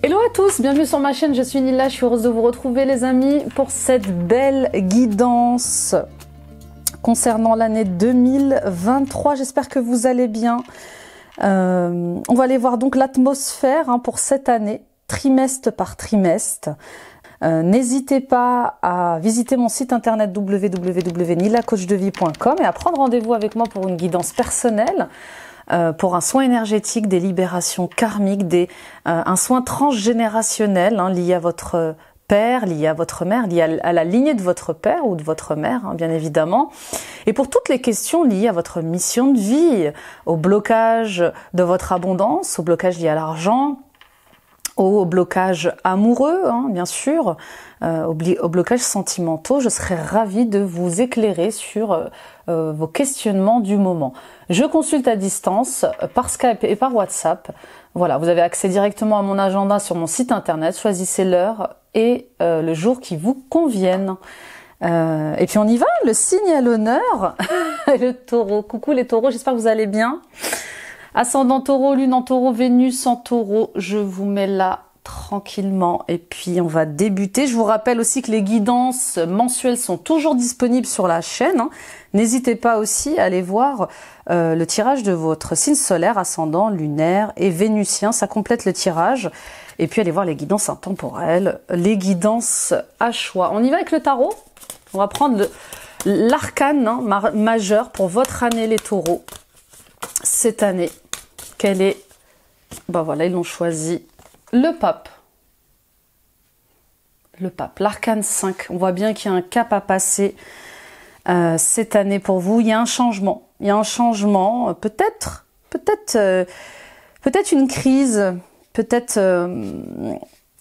Hello à tous, bienvenue sur ma chaîne, je suis Nila, je suis heureuse de vous retrouver les amis pour cette belle guidance concernant l'année 2023. J'espère que vous allez bien. On va aller voir donc l'atmosphère pour cette année, trimestre par trimestre. N'hésitez pas à visiter mon site internet www.nilacoachdevie.com et à prendre rendez-vous avec moi pour une guidance personnelle. Pour un soin énergétique, des libérations karmiques, un soin transgénérationnel lié à votre père, lié à votre mère, lié à la lignée de votre père ou de votre mère, bien évidemment. Et pour toutes les questions liées à votre mission de vie, au blocage de votre abondance, au blocage lié à l'argent, au blocage amoureux, bien sûr, au blocage sentimentaux, je serais ravie de vous éclairer sur vos questionnements du moment. Je consulte à distance par Skype et par WhatsApp. Voilà, vous avez accès directement à mon agenda sur mon site internet. Choisissez l'heure et le jour qui vous conviennent. Et puis on y va, le signe à l'honneur, le taureau. Coucou les taureaux, j'espère que vous allez bien. Ascendant taureau, lune en taureau, Vénus en taureau, je vous mets là tranquillement et puis on va débuter. Je vous rappelle aussi que les guidances mensuelles sont toujours disponibles sur la chaîne. N'hésitez pas aussi à aller voir le tirage de votre signe solaire, ascendant, lunaire et vénusien, ça complète le tirage. Et puis allez voir les guidances intemporelles, les guidances à choix. On y va avec le tarot. On va prendre l'arcane majeur pour votre année les taureaux. Cette année, quelle est... Ben voilà, ils l'ont choisi. Le pape. Le pape, l'arcane 5. On voit bien qu'il y a un cap à passer cette année pour vous. Il y a un changement. Il y a un changement, peut-être une crise, peut-être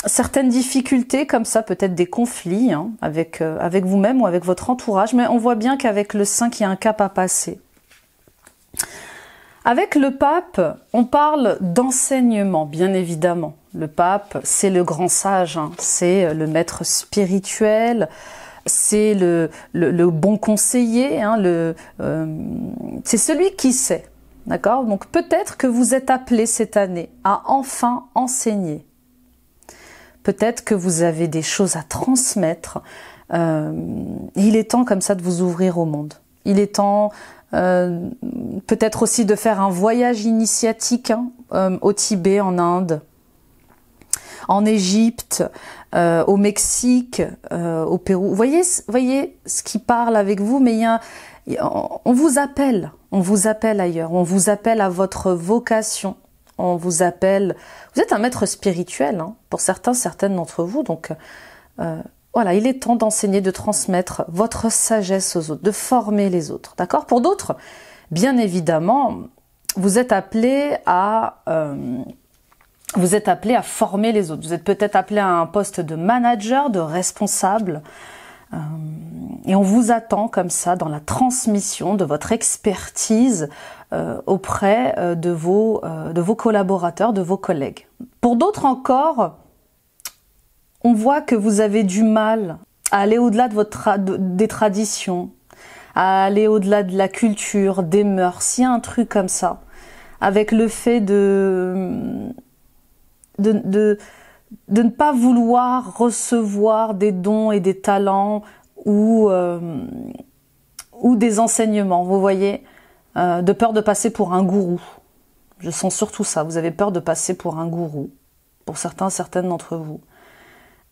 certaines difficultés comme ça, peut-être des conflits avec vous-même ou avec votre entourage. Mais on voit bien qu'avec le 5, il y a un cap à passer. Avec le pape, on parle d'enseignement, bien évidemment. Le pape, c'est le grand sage, c'est le maître spirituel, c'est le bon conseiller, c'est celui qui sait, d'accord? Donc peut-être que vous êtes appelé cette année à enfin enseigner. Peut-être que vous avez des choses à transmettre. Il est temps comme ça de vous ouvrir au monde. Il est temps... peut-être aussi de faire un voyage initiatique au Tibet, en Inde, en Égypte, au Mexique, au Pérou. Vous voyez ce qui parle avec vous, mais on vous appelle ailleurs, on vous appelle à votre vocation, on vous appelle. Vous êtes un maître spirituel, pour certaines d'entre vous, donc. Voilà, il est temps d'enseigner, de transmettre votre sagesse aux autres, de former les autres, d'accord? Pour d'autres, bien évidemment, vous êtes appelés à former les autres. Vous êtes peut-être appelé à un poste de manager, de responsable, et on vous attend comme ça dans la transmission de votre expertise auprès de vos collaborateurs, de vos collègues. Pour d'autres encore, on voit que vous avez du mal à aller au-delà de des traditions, à aller au-delà de la culture, des mœurs. Il y a un truc comme ça, avec le fait de ne pas vouloir recevoir des dons et des talents ou des enseignements, vous voyez, de peur de passer pour un gourou. Je sens surtout ça, vous avez peur de passer pour un gourou, pour certaines d'entre vous.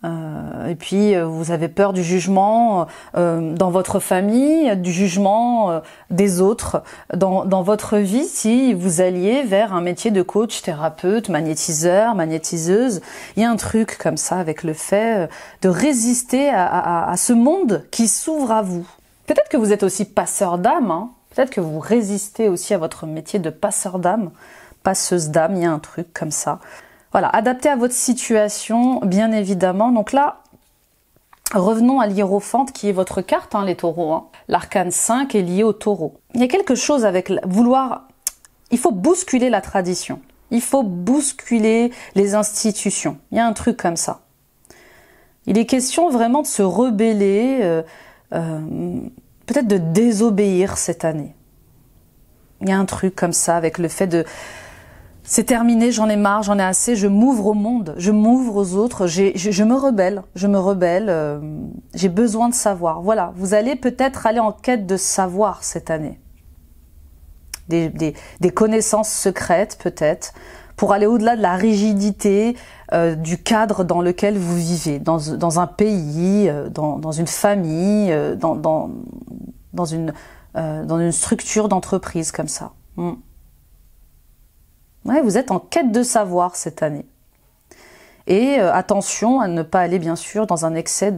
Et puis vous avez peur du jugement dans votre famille, du jugement des autres dans votre vie si vous alliez vers un métier de coach, thérapeute, magnétiseur, magnétiseuse. Il y a un truc comme ça avec le fait de résister à ce monde qui s'ouvre à vous. Peut-être que vous êtes aussi passeur d'âme, peut-être que vous résistez aussi à votre métier de passeur d'âme, passeuse d'âme, il y a un truc comme ça. Voilà, adapté à votre situation, bien évidemment. Donc là, revenons à l'hiérophante qui est votre carte, les taureaux. L'arcane 5 est lié au taureau. Il y a quelque chose avec vouloir... Il faut bousculer la tradition. Il faut bousculer les institutions. Il y a un truc comme ça. Il est question vraiment de se rebeller, peut-être de désobéir cette année. Il y a un truc comme ça avec le fait c'est terminé, j'en ai marre, j'en ai assez, je m'ouvre au monde, je m'ouvre aux autres, je me rebelle, j'ai besoin de savoir. Voilà, vous allez peut-être aller en quête de savoir cette année. Des connaissances secrètes peut-être, pour aller au-delà de la rigidité du cadre dans lequel vous vivez, dans un pays, dans une famille, dans une structure d'entreprise comme ça. Ouais, vous êtes en quête de savoir cette année. Et attention à ne pas aller bien sûr dans un excès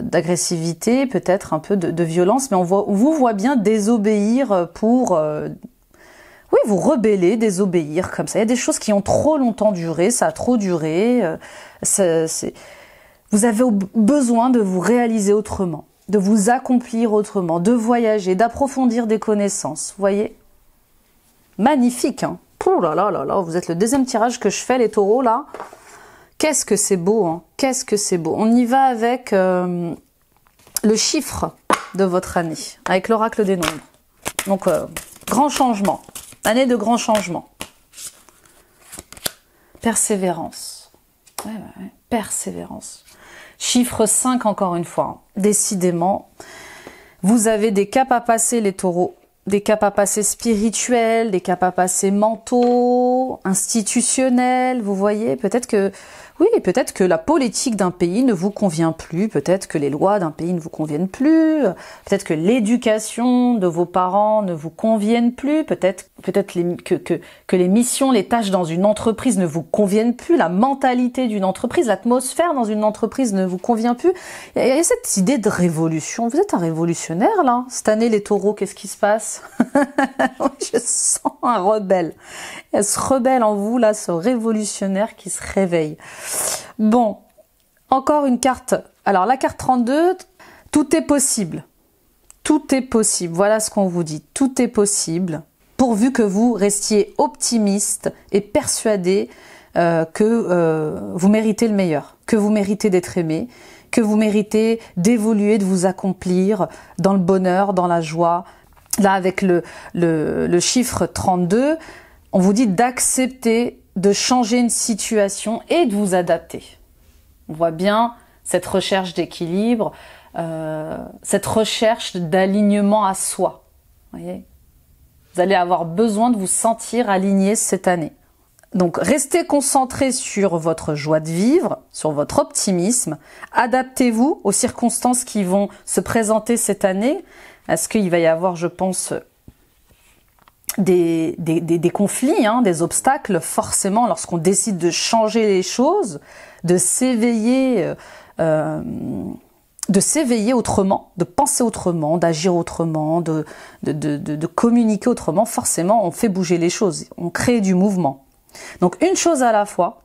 d'agressivité, peut-être un peu de violence, mais on vous voit bien désobéir pour... oui, vous rebeller, désobéir comme ça. Il y a des choses qui ont trop longtemps duré, ça a trop duré. Vous avez besoin de vous réaliser autrement, de vous accomplir autrement, de voyager, d'approfondir des connaissances. Vous voyez? Magnifique, hein? Pouh là là là là, vous êtes le deuxième tirage que je fais, les taureaux, là. Qu'est-ce que c'est beau, hein? Qu'est-ce que c'est beau. On y va avec le chiffre de votre année, avec l'oracle des nombres. Donc, grand changement. Année de grand changement. Persévérance. Ouais, persévérance. Chiffre 5 encore une fois. Décidément, vous avez des caps à passer les taureaux. Des caps à passer spirituels, des caps à passer mentaux, institutionnels, vous voyez. Peut-être que la politique d'un pays ne vous convient plus, peut-être que les lois d'un pays ne vous conviennent plus, peut-être que l'éducation de vos parents ne vous conviennent plus, peut-être que les missions, les tâches dans une entreprise ne vous conviennent plus, la mentalité d'une entreprise, l'atmosphère dans une entreprise ne vous convient plus. Il y a cette idée de révolution. Vous êtes un révolutionnaire là. Cette année les taureaux, qu'est-ce qui se passe? Je sens un rebelle. Il y a ce rebelle en vous là, ce révolutionnaire qui se réveille. Bon, encore une carte. Alors la carte 32, tout est possible. Tout est possible. Voilà ce qu'on vous dit. Tout est possible. Pourvu que vous restiez optimiste et persuadé que vous méritez le meilleur, que vous méritez d'être aimé, que vous méritez d'évoluer, de vous accomplir dans le bonheur, dans la joie. Là, avec le chiffre 32, on vous dit d'accepter de changer une situation et de vous adapter. On voit bien cette recherche d'équilibre, cette recherche d'alignement à soi. Voyez, vous allez avoir besoin de vous sentir aligné cette année. Donc, restez concentrés sur votre joie de vivre, sur votre optimisme. Adaptez-vous aux circonstances qui vont se présenter cette année. Est-ce qu'il va y avoir, je pense, des conflits, hein, des obstacles, forcément, lorsqu'on décide de changer les choses, de s'éveiller autrement, de penser autrement, d'agir autrement, de communiquer autrement. Forcément, on fait bouger les choses, on crée du mouvement. Donc, une chose à la fois.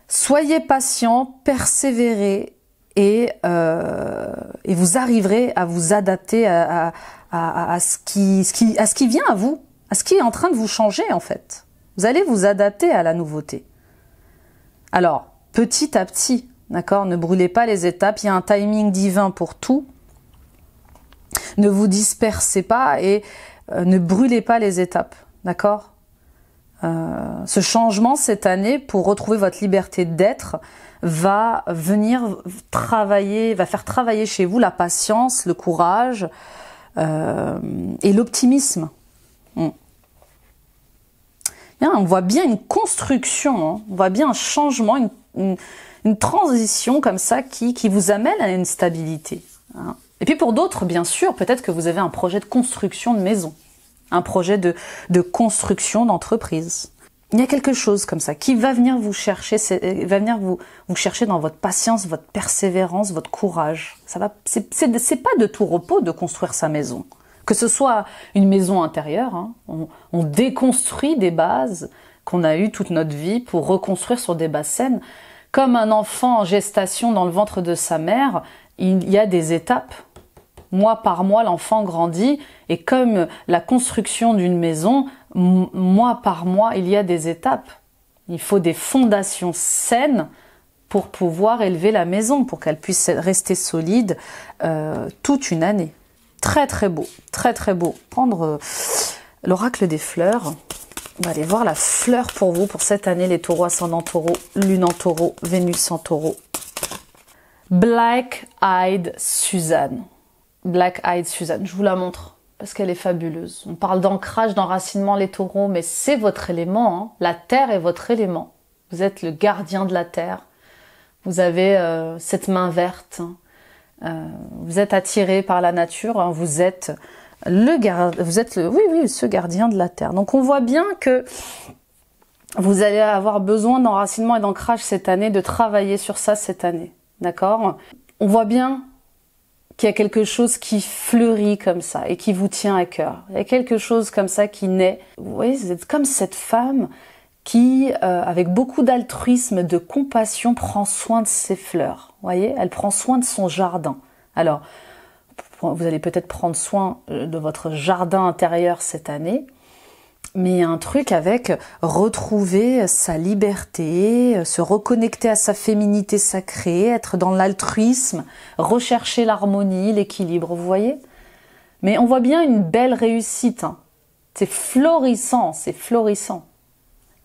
Soyez patient, persévérez et vous arriverez à vous adapter à ce qui vient à vous, à ce qui est en train de vous changer en fait. Vous allez vous adapter à la nouveauté. Alors, petit à petit, d'accord, ne brûlez pas les étapes, il y a un timing divin pour tout. Ne vous dispersez pas et ne brûlez pas les étapes, d'accord. Ce changement cette année, pour retrouver votre liberté d'être, va venir travailler, va faire travailler chez vous la patience, le courage et l'optimisme. On voit bien une construction, hein, on voit bien un changement, une transition comme ça qui vous amène à une stabilité. Hein. Et puis pour d'autres, bien sûr, peut-être que vous avez un projet de construction de maison, un projet de construction d'entreprise. Il y a quelque chose comme ça qui va venir vous chercher, va venir vous chercher dans votre patience, votre persévérance, votre courage. C'est pas de tout repos de construire sa maison. Que ce soit une maison intérieure, hein, on déconstruit des bases qu'on a eues toute notre vie pour reconstruire sur des bases saines. Comme un enfant en gestation dans le ventre de sa mère, il y a des étapes. Mois par mois, l'enfant grandit et comme la construction d'une maison, mois par mois, il y a des étapes. Il faut des fondations saines pour pouvoir élever la maison, pour qu'elle puisse rester solide toute une année. Très très beau, très très beau. Prendre l'oracle des fleurs. On va aller voir la fleur pour vous pour cette année, les taureaux, ascendant taureau, lune en taureau, Vénus en taureau. Black Eyed Suzanne. Black Eyed Suzanne, je vous la montre parce qu'elle est fabuleuse. On parle d'ancrage, d'enracinement, les taureaux, mais c'est votre élément. Hein. La terre est votre élément. Vous êtes le gardien de la terre. Vous avez cette main verte. Vous êtes attiré par la nature. Hein. Vous êtes ce gardien de la terre. Donc on voit bien que vous allez avoir besoin d'enracinement et d'ancrage cette année, de travailler sur ça cette année. D'accord? On voit bien qu'il y a quelque chose qui fleurit comme ça et qui vous tient à cœur. Il y a quelque chose comme ça qui naît. Vous voyez, vous êtes comme cette femme qui, avec beaucoup d'altruisme, de compassion, prend soin de ses fleurs. Vous voyez, elle prend soin de son jardin. Alors, vous allez peut-être prendre soin de votre jardin intérieur cette année, mais il y a un truc avec retrouver sa liberté, se reconnecter à sa féminité sacrée, être dans l'altruisme, rechercher l'harmonie, l'équilibre, vous voyez? Mais on voit bien une belle réussite. Hein. C'est florissant, c'est florissant.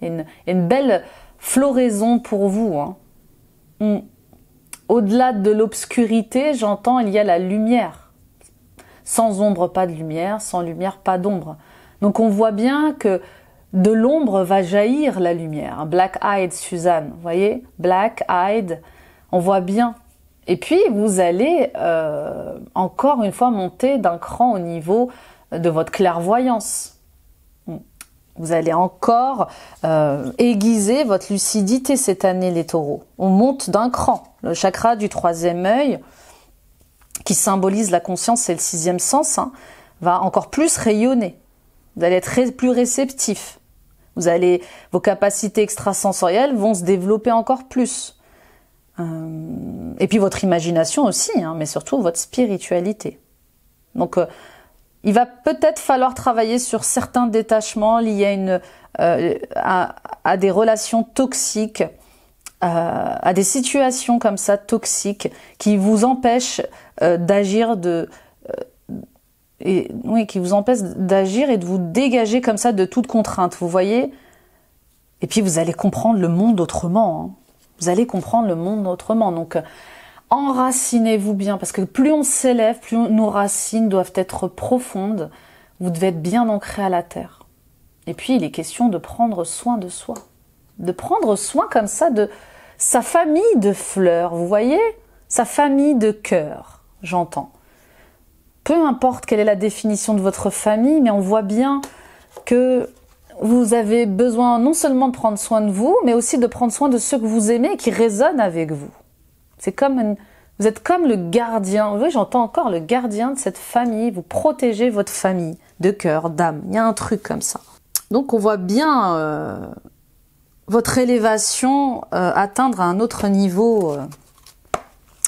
Il y a une belle floraison pour vous. Hein. Au-delà de l'obscurité, j'entends, il y a la lumière. Sans ombre, pas de lumière. Sans lumière, pas d'ombre. Donc on voit bien que de l'ombre va jaillir la lumière. Black-eyed Suzanne, vous voyez? Black-eyed, on voit bien. Et puis vous allez encore une fois monter d'un cran au niveau de votre clairvoyance. Vous allez encore aiguiser votre lucidité cette année, les taureaux. On monte d'un cran. Le chakra du troisième œil, qui symbolise la conscience et le sixième sens, hein, va encore plus rayonner. Vous allez être plus réceptif. Vos capacités extrasensorielles vont se développer encore plus. Et puis votre imagination aussi, hein, mais surtout votre spiritualité. Donc, il va peut-être falloir travailler sur certains détachements liés à des relations toxiques, à des situations comme ça toxiques qui vous empêchent d'agir qui vous empêchent d'agir et de vous dégager comme ça de toute contrainte, vous voyez? Et puis vous allez comprendre le monde autrement. Hein. Vous allez comprendre le monde autrement. Donc enracinez-vous bien, parce que plus on s'élève, plus nos racines doivent être profondes. Vous devez être bien ancré à la terre. Et puis il est question de prendre soin de soi. De prendre soin comme ça de sa famille de fleurs, vous voyez? Sa famille de cœur, j'entends. Peu importe quelle est la définition de votre famille, mais on voit bien que vous avez besoin non seulement de prendre soin de vous, mais aussi de prendre soin de ceux que vous aimez et qui résonnent avec vous. Vous êtes comme le gardien, oui, j'entends encore le gardien de cette famille, vous protégez votre famille de cœur, d'âme, il y a un truc comme ça. Donc on voit bien votre élévation atteindre à un autre niveau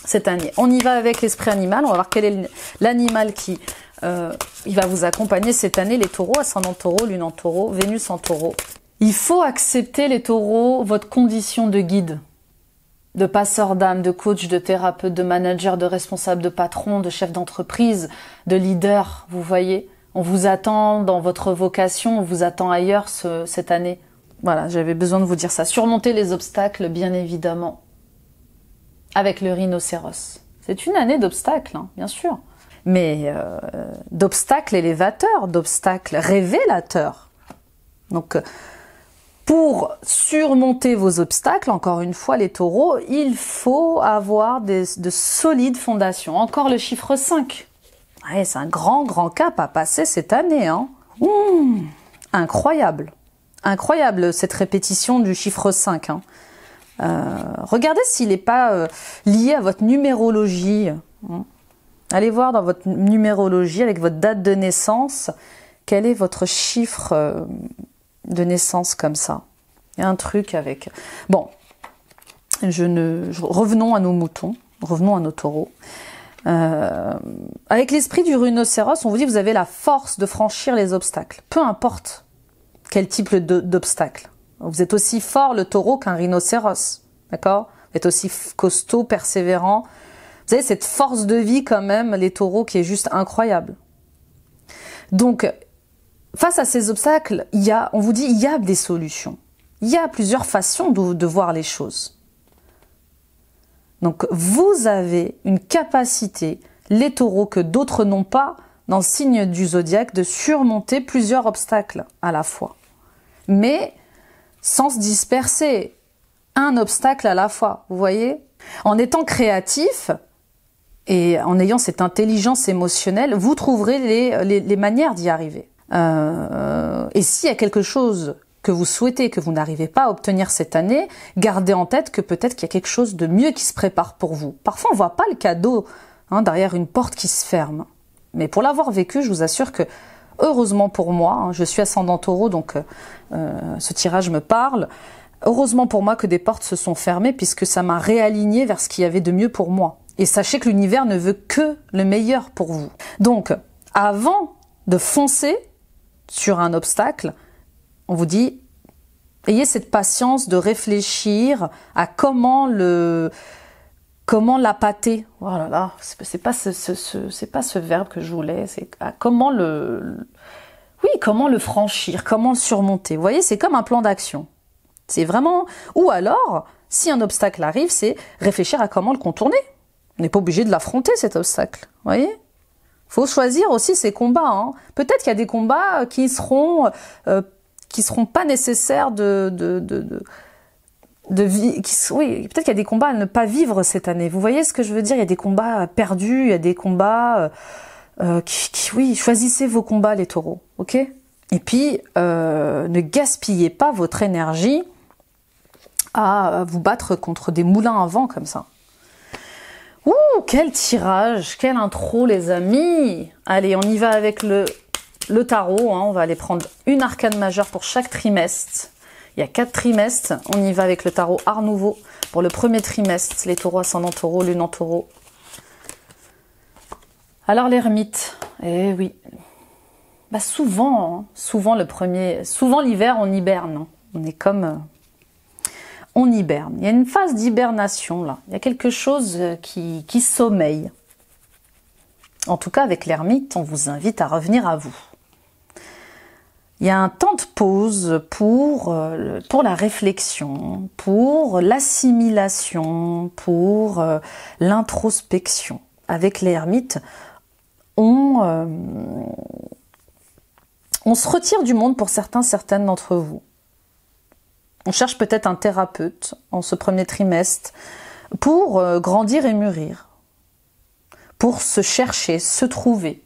cette année. On y va avec l'esprit animal, on va voir quel est l'animal qui il va vous accompagner cette année, les taureaux, ascendant taureau, lune en taureau, Vénus en taureau. Il faut accepter, les taureaux, votre condition de guide, de passeur d'âme, de coach, de thérapeute, de manager, de responsable, de patron, de chef d'entreprise, de leader, vous voyez. On vous attend dans votre vocation, on vous attend ailleurs cette année. Voilà, j'avais besoin de vous dire ça. Surmonter les obstacles, bien évidemment. Avec le rhinocéros. C'est une année d'obstacles, hein, bien sûr. Mais d'obstacles élévateurs, d'obstacles révélateurs. Donc, pour surmonter vos obstacles, encore une fois, les taureaux, il faut avoir de solides fondations. Encore le chiffre 5. Ouais, c'est un grand cap à passer cette année. Hein. Incroyable. Incroyable cette répétition du chiffre 5. Hein. Regardez s'il n'est pas lié à votre numérologie. Allez voir dans votre numérologie, avec votre date de naissance, quel est votre chiffre de naissance comme ça. Il y a un truc avec... Bon, revenons à nos moutons, revenons à nos taureaux. Avec l'esprit du rhinocéros, on vous dit que vous avez la force de franchir les obstacles. Peu importe quel type d'obstacle. Vous êtes aussi fort, le taureau, qu'un rhinocéros. D'accord? Vous êtes aussi costaud, persévérant. Vous avez cette force de vie quand même, les taureaux, qui est juste incroyable. Donc, face à ces obstacles, on vous dit, il y a des solutions. Il y a plusieurs façons de voir les choses. Donc, vous avez une capacité, les taureaux, que d'autres n'ont pas, dans le signe du zodiaque, de surmonter plusieurs obstacles à la fois. Mais sans se disperser, un obstacle à la fois, vous voyez? En étant créatif et en ayant cette intelligence émotionnelle, vous trouverez les manières d'y arriver. Et s'il y a quelque chose que vous souhaitez, que vous n'arrivez pas à obtenir cette année, gardez en tête que peut-être qu'il y a quelque chose de mieux qui se prépare pour vous. Parfois, on voit pas le cadeau derrière une porte qui se ferme. Mais pour l'avoir vécu, je vous assure que, heureusement pour moi, je suis ascendant taureau, donc ce tirage me parle, heureusement pour moi que des portes se sont fermées, puisque ça m'a réaligné vers ce qu'il y avait de mieux pour moi. Et sachez que l'univers ne veut que le meilleur pour vous. Donc, avant de foncer sur un obstacle, on vous dit, ayez cette patience de réfléchir à comment l'appâter. Oh là là, c'est pas ce verbe que je voulais, c'est comment le franchir, comment le surmonter. Vous voyez, c'est comme un plan d'action. C'est vraiment, ou alors, si un obstacle arrive, c'est réfléchir à comment le contourner. On n'est pas obligé de l'affronter, cet obstacle. Vous voyez? Faut choisir aussi ses combats. Peut-être qu'il y a des combats qui seront pas nécessaires oui, peut-être qu'il y a des combats à ne pas vivre cette année. Vous voyez ce que je veux dire? Il y a des combats perdus, il y a des combats oui, choisissez vos combats, les taureaux, ok? Et puis, ne gaspillez pas votre énergie à vous battre contre des moulins à vent comme ça. Ouh, quel tirage, quelle intro, les amis! Allez, on y va avec le tarot. On va aller prendre une arcane majeure pour chaque trimestre. Il y a 4 trimestres. On y va avec le tarot Art Nouveau pour le premier trimestre. Les taureaux, ascendant taureau, lune en taureau. Alors l'ermite, eh oui. Bah souvent l'hiver, on hiberne. On est comme... on hiberne. Il y a une phase d'hibernation là. Il y a quelque chose qui sommeille. En tout cas, avec l'ermite, on vous invite à revenir à vous. Il y a un temps de pause pour la réflexion, pour l'assimilation, pour l'introspection. Avec l'ermite, on se retire du monde pour certaines d'entre vous. On cherche peut-être un thérapeute en ce premier trimestre pour grandir et mûrir, pour se chercher, se trouver.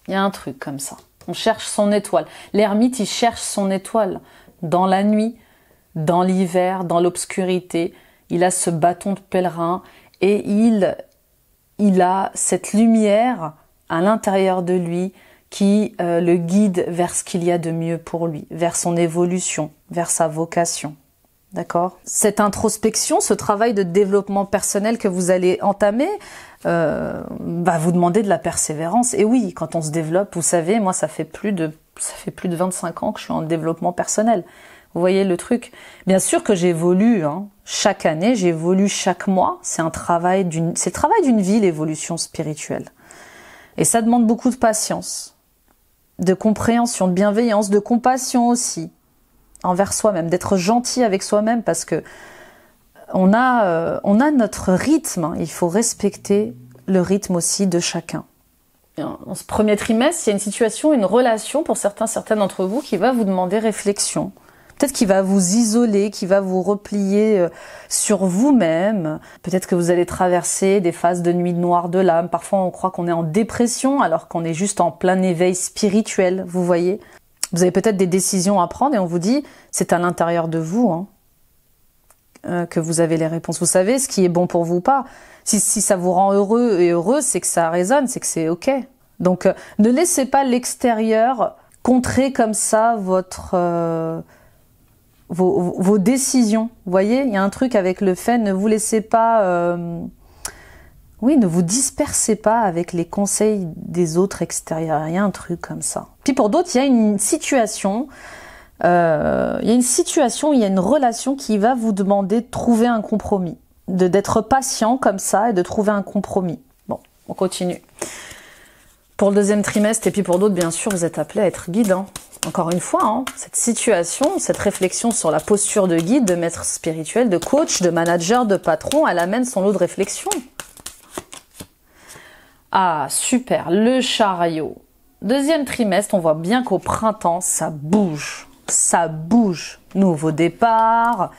Il y a un truc comme ça. On cherche son étoile. L'ermite, il cherche son étoile dans la nuit, dans l'hiver, dans l'obscurité. Il a ce bâton de pèlerin et il a cette lumière à l'intérieur de lui qui le guide vers ce qu'il y a de mieux pour lui, vers son évolution, vers sa vocation. D'accord? Cette introspection, ce travail de développement personnel que vous allez entamer, va vous demander de la persévérance. Et oui, quand on se développe, vous savez, moi ça fait plus de 25 ans que je suis en développement personnel. Vous voyez le truc? Bien sûr que j'évolue, chaque année, j'évolue chaque mois. C'est le travail d'une vie, l'évolution spirituelle. Et ça demande beaucoup de patience, de compréhension, de bienveillance, de compassion aussi envers soi-même, d'être gentil avec soi-même parce que on a notre rythme. Il faut respecter le rythme aussi de chacun. Dans ce premier trimestre, il y a une situation, une relation pour certaines d'entre vous qui va vous demander réflexion. Peut-être qu'il va vous isoler, qu'il va vous replier sur vous-même. Peut-être que vous allez traverser des phases de nuit noire de l'âme. Parfois, on croit qu'on est en dépression alors qu'on est juste en plein éveil spirituel, vous voyez. Vous avez peut-être des décisions à prendre et on vous dit, c'est à l'intérieur de vous que vous avez les réponses. Vous savez ce qui est bon pour vous ou pas. Si ça vous rend heureux et heureuse, c'est que ça résonne, c'est que c'est OK. Donc, ne laissez pas l'extérieur contrer comme ça vos décisions. Vous voyez, il y a un truc avec le fait, ne vous laissez pas... ne vous dispersez pas avec les conseils des autres extérieurs. Il y a un truc comme ça. Puis pour d'autres, il y a une situation... il y a une relation qui va vous demander de trouver un compromis. D'être patient comme ça et de trouver un compromis. Bon, on continue. Pour le deuxième trimestre, et puis pour d'autres, bien sûr, vous êtes appelés à être guide. encore une fois, hein, cette situation, cette réflexion sur la posture de guide, de maître spirituel, de coach, de manager, de patron, elle amène son lot de réflexion. Ah, super, le chariot. Deuxième trimestre, on voit bien qu'au printemps, ça bouge. Ça bouge. Nouveau départ,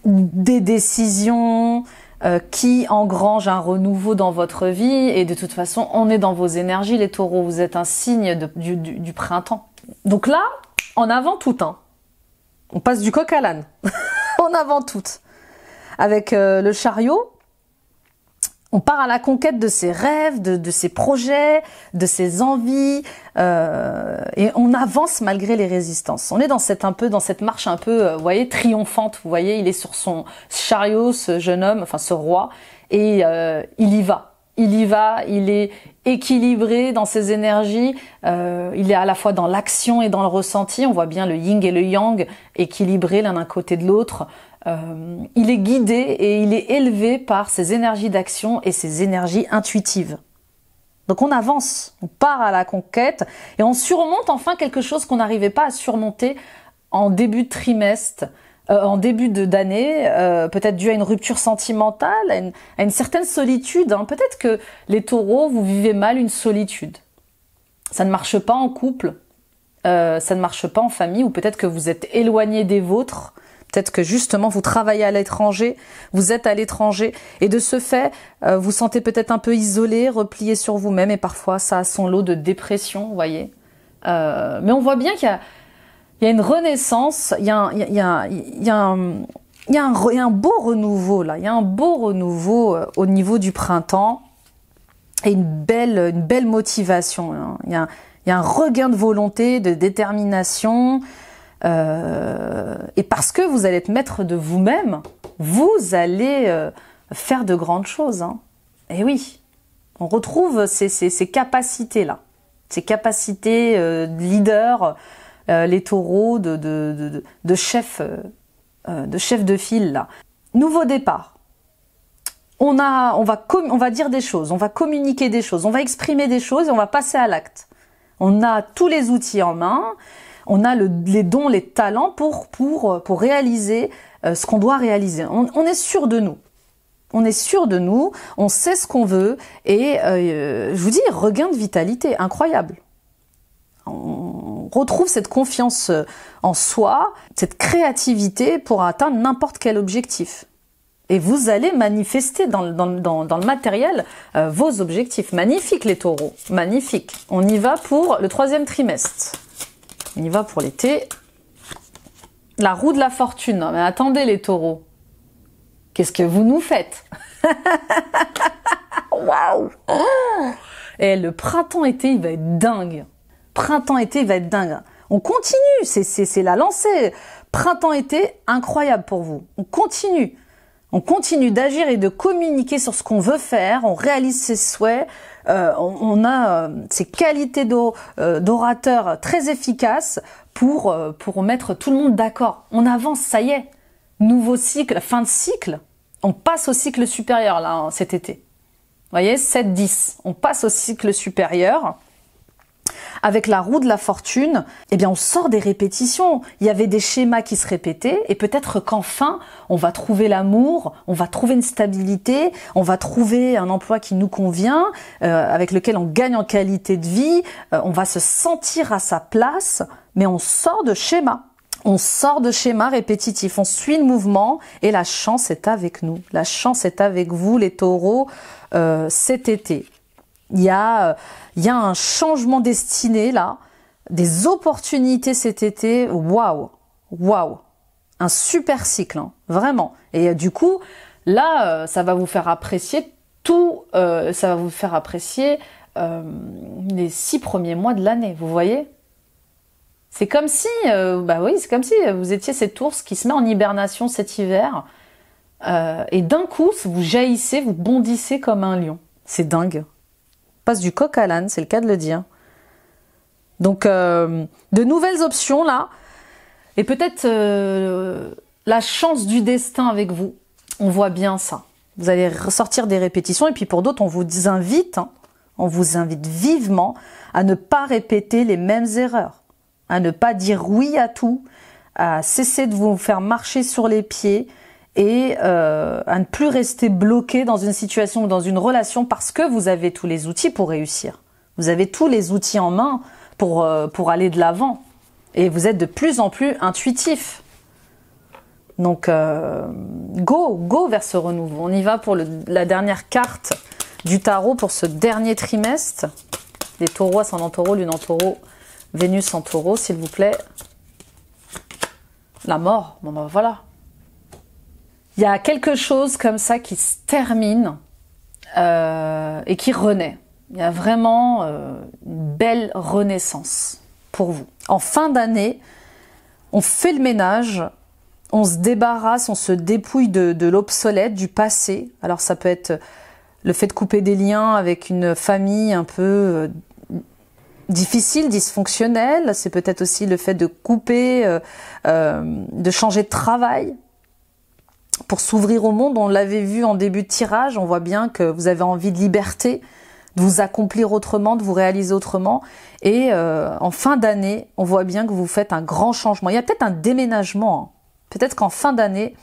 des décisions qui engrangent un renouveau dans votre vie. Et de toute façon, on est dans vos énergies, les taureaux. Vous êtes un signe du printemps. Donc là, en avant tout, hein. On passe du coq à l'âne. En avant tout. Avec le chariot, on part à la conquête de ses rêves, de ses projets, de ses envies, et on avance malgré les résistances. On est dans cette marche un peu, vous voyez, triomphante. Vous voyez, il est sur son chariot, ce jeune homme, enfin ce roi, et il y va. Il y va, il est équilibré dans ses énergies, il est à la fois dans l'action et dans le ressenti. On voit bien le yin et le yang équilibrés l'un d'un côté de l'autre. Il est guidé et il est élevé par ses énergies d'action et ses énergies intuitives. Donc on avance, on part à la conquête et on surmonte enfin quelque chose qu'on n'arrivait pas à surmonter en début de trimestre, en début d'année, peut-être dû à une rupture sentimentale, à une certaine solitude. Hein. Peut-être que les taureaux, vous vivez mal une solitude. Ça ne marche pas en couple, ça ne marche pas en famille, ou peut-être que vous êtes éloigné des vôtres. Peut-être que justement vous travaillez à l'étranger, vous êtes à l'étranger et de ce fait, vous sentez peut-être un peu isolé, replié sur vous-même et parfois ça a son lot de dépression, vous voyez. Mais on voit bien qu'il y a une renaissance, il y a un beau renouveau là, il y a un beau renouveau au niveau du printemps et une belle motivation. Hein. Il y a un regain de volonté, de détermination. Et parce que vous allez être maître de vous-même, vous allez faire de grandes choses. Hein. Et oui, on retrouve ces capacités-là, ces capacités de leader, les taureaux, de chef de file. Là. Nouveau départ. On va dire des choses, on va communiquer des choses, on va exprimer des choses et on va passer à l'acte. On a tous les outils en main. On a les dons, les talents pour réaliser ce qu'on doit réaliser. On est sûr de nous. On est sûr de nous, on sait ce qu'on veut et je vous dis, regain de vitalité, incroyable. On retrouve cette confiance en soi, cette créativité pour atteindre n'importe quel objectif. Et vous allez manifester dans le matériel vos objectifs. Magnifique les taureaux, magnifique. On y va pour le 3e trimestre. On y va pour l'été. La roue de la fortune. Non, mais attendez les taureaux. Qu'est-ce que vous nous faites? Waouh! Et le printemps-été, il va être dingue. Printemps-été, il va être dingue. On continue, c'est la lancée. Printemps-été, incroyable pour vous. On continue. On continue d'agir et de communiquer sur ce qu'on veut faire. On réalise ses souhaits. On a ces qualités d'orateur très efficaces pour mettre tout le monde d'accord. On avance, ça y est. Nouveau cycle, fin de cycle. On passe au cycle supérieur là cet été. Vous voyez, 7-10. On passe au cycle supérieur. Avec la roue de la fortune, eh bien on sort des répétitions. Il y avait des schémas qui se répétaient et peut-être qu'enfin on va trouver l'amour, on va trouver une stabilité, on va trouver un emploi qui nous convient, avec lequel on gagne en qualité de vie, on va se sentir à sa place, mais on sort de schémas. On sort de schémas répétitifs, on suit le mouvement et la chance est avec nous. La chance est avec vous les taureaux cet été. Il y a un changement destiné là, des opportunités cet été, waouh, waouh, un super cycle, hein, vraiment. Et du coup, là, ça va vous faire apprécier ça va vous faire apprécier les 6 premiers mois de l'année, vous voyez. C'est comme si, c'est comme si vous étiez cet ours qui se met en hibernation cet hiver, et d'un coup, vous jaillissez, vous bondissez comme un lion. C'est dingue. Passe du coq à l'âne, c'est le cas de le dire. Donc, de nouvelles options là, et peut-être la chance du destin avec vous. On voit bien ça. Vous allez ressortir des répétitions, et puis pour d'autres, on vous invite vivement à ne pas répéter les mêmes erreurs. à ne pas dire oui à tout, à cesser de vous faire marcher sur les pieds et à ne plus rester bloqué dans une situation ou dans une relation parce que vous avez tous les outils pour réussir. Vous avez tous les outils en main pour aller de l'avant. Et vous êtes de plus en plus intuitif. Donc, go vers ce renouveau. On y va pour la dernière carte du tarot pour ce dernier trimestre. Les taureaux, ascendant taureau, lune en taureau, Vénus en taureau, s'il vous plaît. La mort, bon ben voilà. Il y a quelque chose comme ça qui se termine et qui renaît. Il y a vraiment une belle renaissance pour vous. En fin d'année, on fait le ménage, on se débarrasse, on se dépouille de l'obsolète, du passé. Alors ça peut être le fait de couper des liens avec une famille un peu difficile, dysfonctionnelle. C'est peut-être aussi le fait de couper, de changer de travail pour s'ouvrir au monde. On l'avait vu en début de tirage, on voit bien que vous avez envie de liberté, de vous accomplir autrement, de vous réaliser autrement. Et en fin d'année, on voit bien que vous faites un grand changement. Il y a peut-être un déménagement. Peut-être qu'en fin d'année,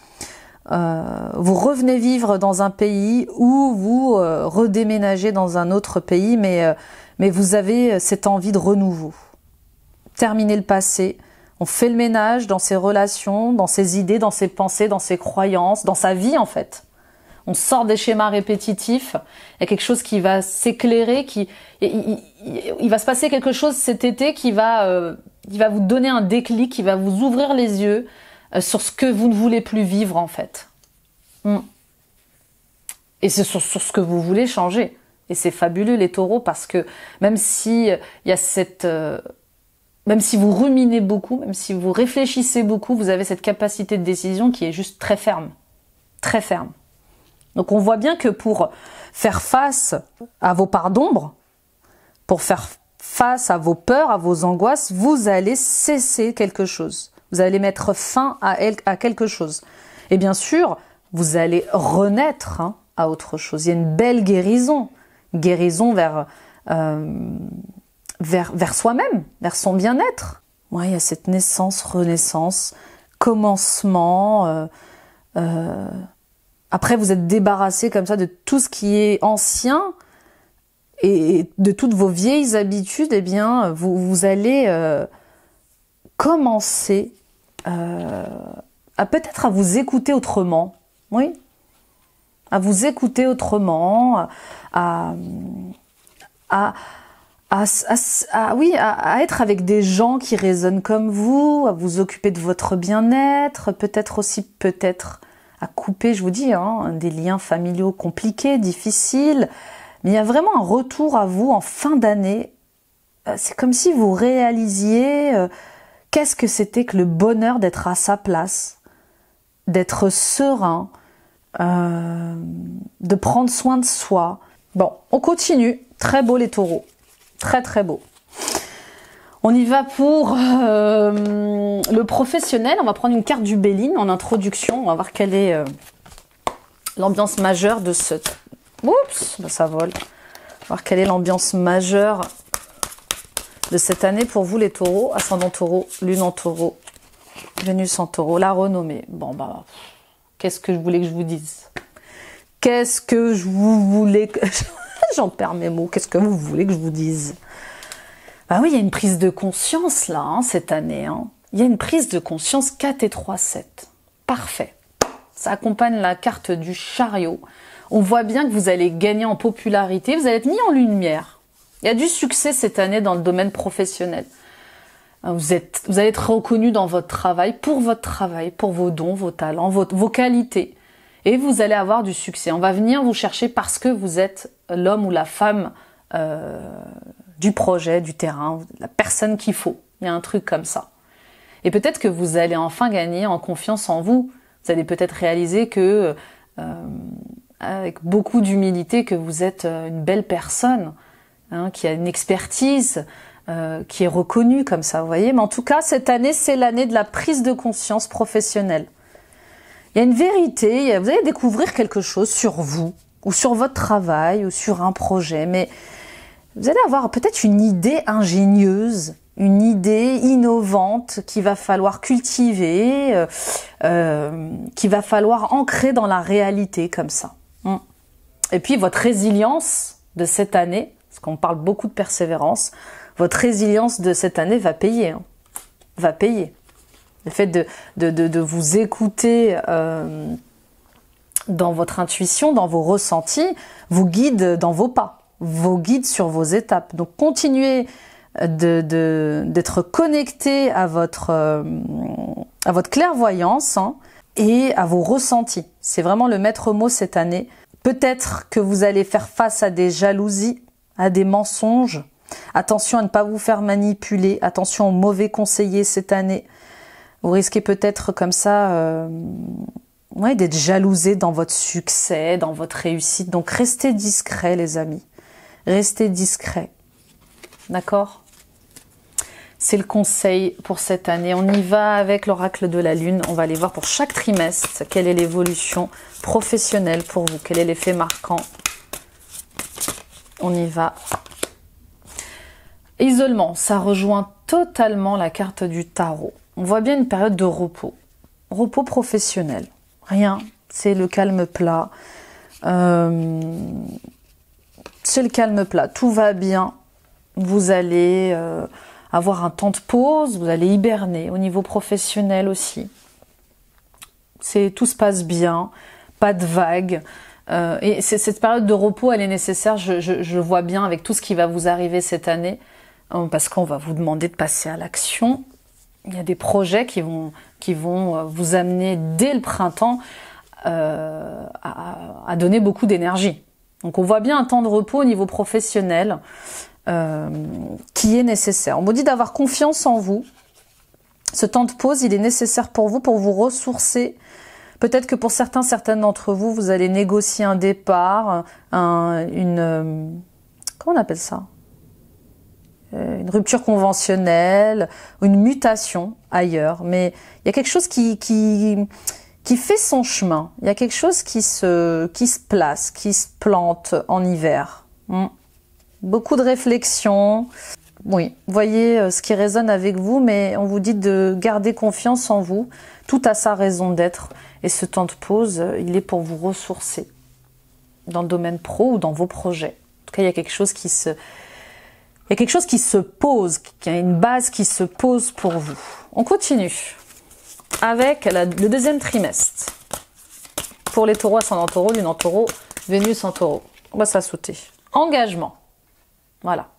vous revenez vivre dans un pays ou vous redéménagez dans un autre pays, mais vous avez cette envie de renouveau. Terminer le passé. On fait le ménage dans ses relations, dans ses idées, dans ses pensées, dans ses croyances, dans sa vie en fait. On sort des schémas répétitifs. Il y a quelque chose qui va s'éclairer, il va se passer quelque chose cet été qui va vous donner un déclic, qui va vous ouvrir les yeux sur ce que vous ne voulez plus vivre en fait. Et c'est sur ce que vous voulez changer. Et c'est fabuleux les taureaux parce que même si il y a cette même si vous ruminez beaucoup, même si vous réfléchissez beaucoup, vous avez cette capacité de décision qui est juste très ferme. Très ferme. Donc on voit bien que pour faire face à vos parts d'ombre, pour faire face à vos peurs, à vos angoisses, vous allez cesser quelque chose. Vous allez mettre fin à quelque chose. Et bien sûr, vous allez renaître à autre chose. Il y a une belle guérison. Guérison vers soi-même, vers son bien-être. Ouais, il y a cette naissance, renaissance, commencement. Après, vous êtes débarrassé comme ça de tout ce qui est ancien et de toutes vos vieilles habitudes. Eh bien, vous allez commencer à peut-être à vous écouter autrement. Oui, à vous écouter autrement, à être avec des gens qui résonnent comme vous, à vous occuper de votre bien-être, peut-être à couper, je vous dis, des liens familiaux compliqués, difficiles. Mais il y a vraiment un retour à vous en fin d'année. C'est comme si vous réalisiez qu'est-ce que c'était que le bonheur d'être à sa place, d'être serein, de prendre soin de soi. Bon, on continue. Très beau les taureaux. Très très beau. On y va pour le professionnel. On va prendre une carte du Béline en introduction. On va voir quelle est l'ambiance majeure de ce... Oups, ça vole. On va voir quelle est l'ambiance majeure de cette année pour vous les taureaux. Ascendant taureau, lune en taureau, Vénus en taureau. La renommée. Bon bah, qu'est-ce que je voulais que je vous dise? Qu'est-ce que je vous voulais que... J'en perds mes mots. Qu'est-ce que vous voulez que je vous dise? Bah oui, il y a une prise de conscience là, cette année. Il y a une prise de conscience 4 et 3, 7. Parfait. Ça accompagne la carte du chariot. On voit bien que vous allez gagner en popularité, vous allez être mis en lumière. Il y a du succès cette année dans le domaine professionnel. Vous allez être reconnu dans votre travail, pour vos dons, vos talents, vos qualités. Et vous allez avoir du succès. On va venir vous chercher parce que vous êtes l'homme ou la femme du projet, du terrain, la personne qu'il faut. Il y a un truc comme ça. Et peut-être que vous allez enfin gagner en confiance en vous. Vous allez peut-être réaliser que, avec beaucoup d'humilité, que vous êtes une belle personne, qui a une expertise, qui est reconnue comme ça, vous voyez. Mais en tout cas, cette année, c'est l'année de la prise de conscience professionnelle. Il y a une vérité, vous allez découvrir quelque chose sur vous, ou sur votre travail, ou sur un projet, mais vous allez avoir peut-être une idée ingénieuse une idée innovante qu'il va falloir cultiver, qu'il va falloir ancrer dans la réalité comme ça. Et puis votre résilience de cette année, parce qu'on parle beaucoup de persévérance, votre résilience de cette année va payer, hein, va payer. Le fait de vous écouter dans votre intuition, dans vos ressentis, vous guide dans vos pas, vous guide sur vos étapes. Donc continuez d'être connecté à votre clairvoyance, hein, et à vos ressentis. C'est vraiment le maître mot cette année. Peut-être que vous allez faire face à des jalousies, à des mensonges. Attention à ne pas vous faire manipuler. Attention aux mauvais conseillers cette année. Vous risquez peut-être comme ça d'être jalousé dans votre succès, dans votre réussite. Donc restez discret les amis. Restez discret. D'accord ? C'est le conseil pour cette année. On y va avec l'oracle de la Lune. On va aller voir pour chaque trimestre quelle est l'évolution professionnelle pour vous. Quel est l'effet marquant. On y va. Isolement, ça rejoint totalement la carte du tarot. On voit bien une période de repos. Repos professionnel. Rien, c'est le calme plat. C'est le calme plat. Tout va bien. Vous allez avoir un temps de pause. Vous allez hiberner au niveau professionnel aussi. Tout se passe bien. Pas de vagues. Et cette période de repos, elle est nécessaire. Je vois bien avec tout ce qui va vous arriver cette année. Parce qu'on va vous demander de passer à l'action. Il y a des projets qui vont vous amener dès le printemps à donner beaucoup d'énergie. Donc on voit bien un temps de repos au niveau professionnel qui est nécessaire. On vous dit d'avoir confiance en vous. Ce temps de pause, il est nécessaire pour vous ressourcer. Peut-être que pour certaines d'entre vous, vous allez négocier un départ, comment on appelle ça ? Une rupture conventionnelle, une mutation ailleurs, mais il y a quelque chose qui fait son chemin. Il y a quelque chose qui se place, qui se plante en hiver. Beaucoup de réflexion. Oui, voyez ce qui résonne avec vous, mais on vous dit de garder confiance en vous. Tout a sa raison d'être. Et ce temps de pause, il est pour vous ressourcer dans le domaine pro ou dans vos projets. En tout cas, il y a quelque chose qui se pose, qui a une base qui se pose pour vous. On continue avec le deuxième trimestre. Pour les taureaux, ascendant taureau, lune en taureau, Vénus en taureau. On va sauter. Engagement. Voilà.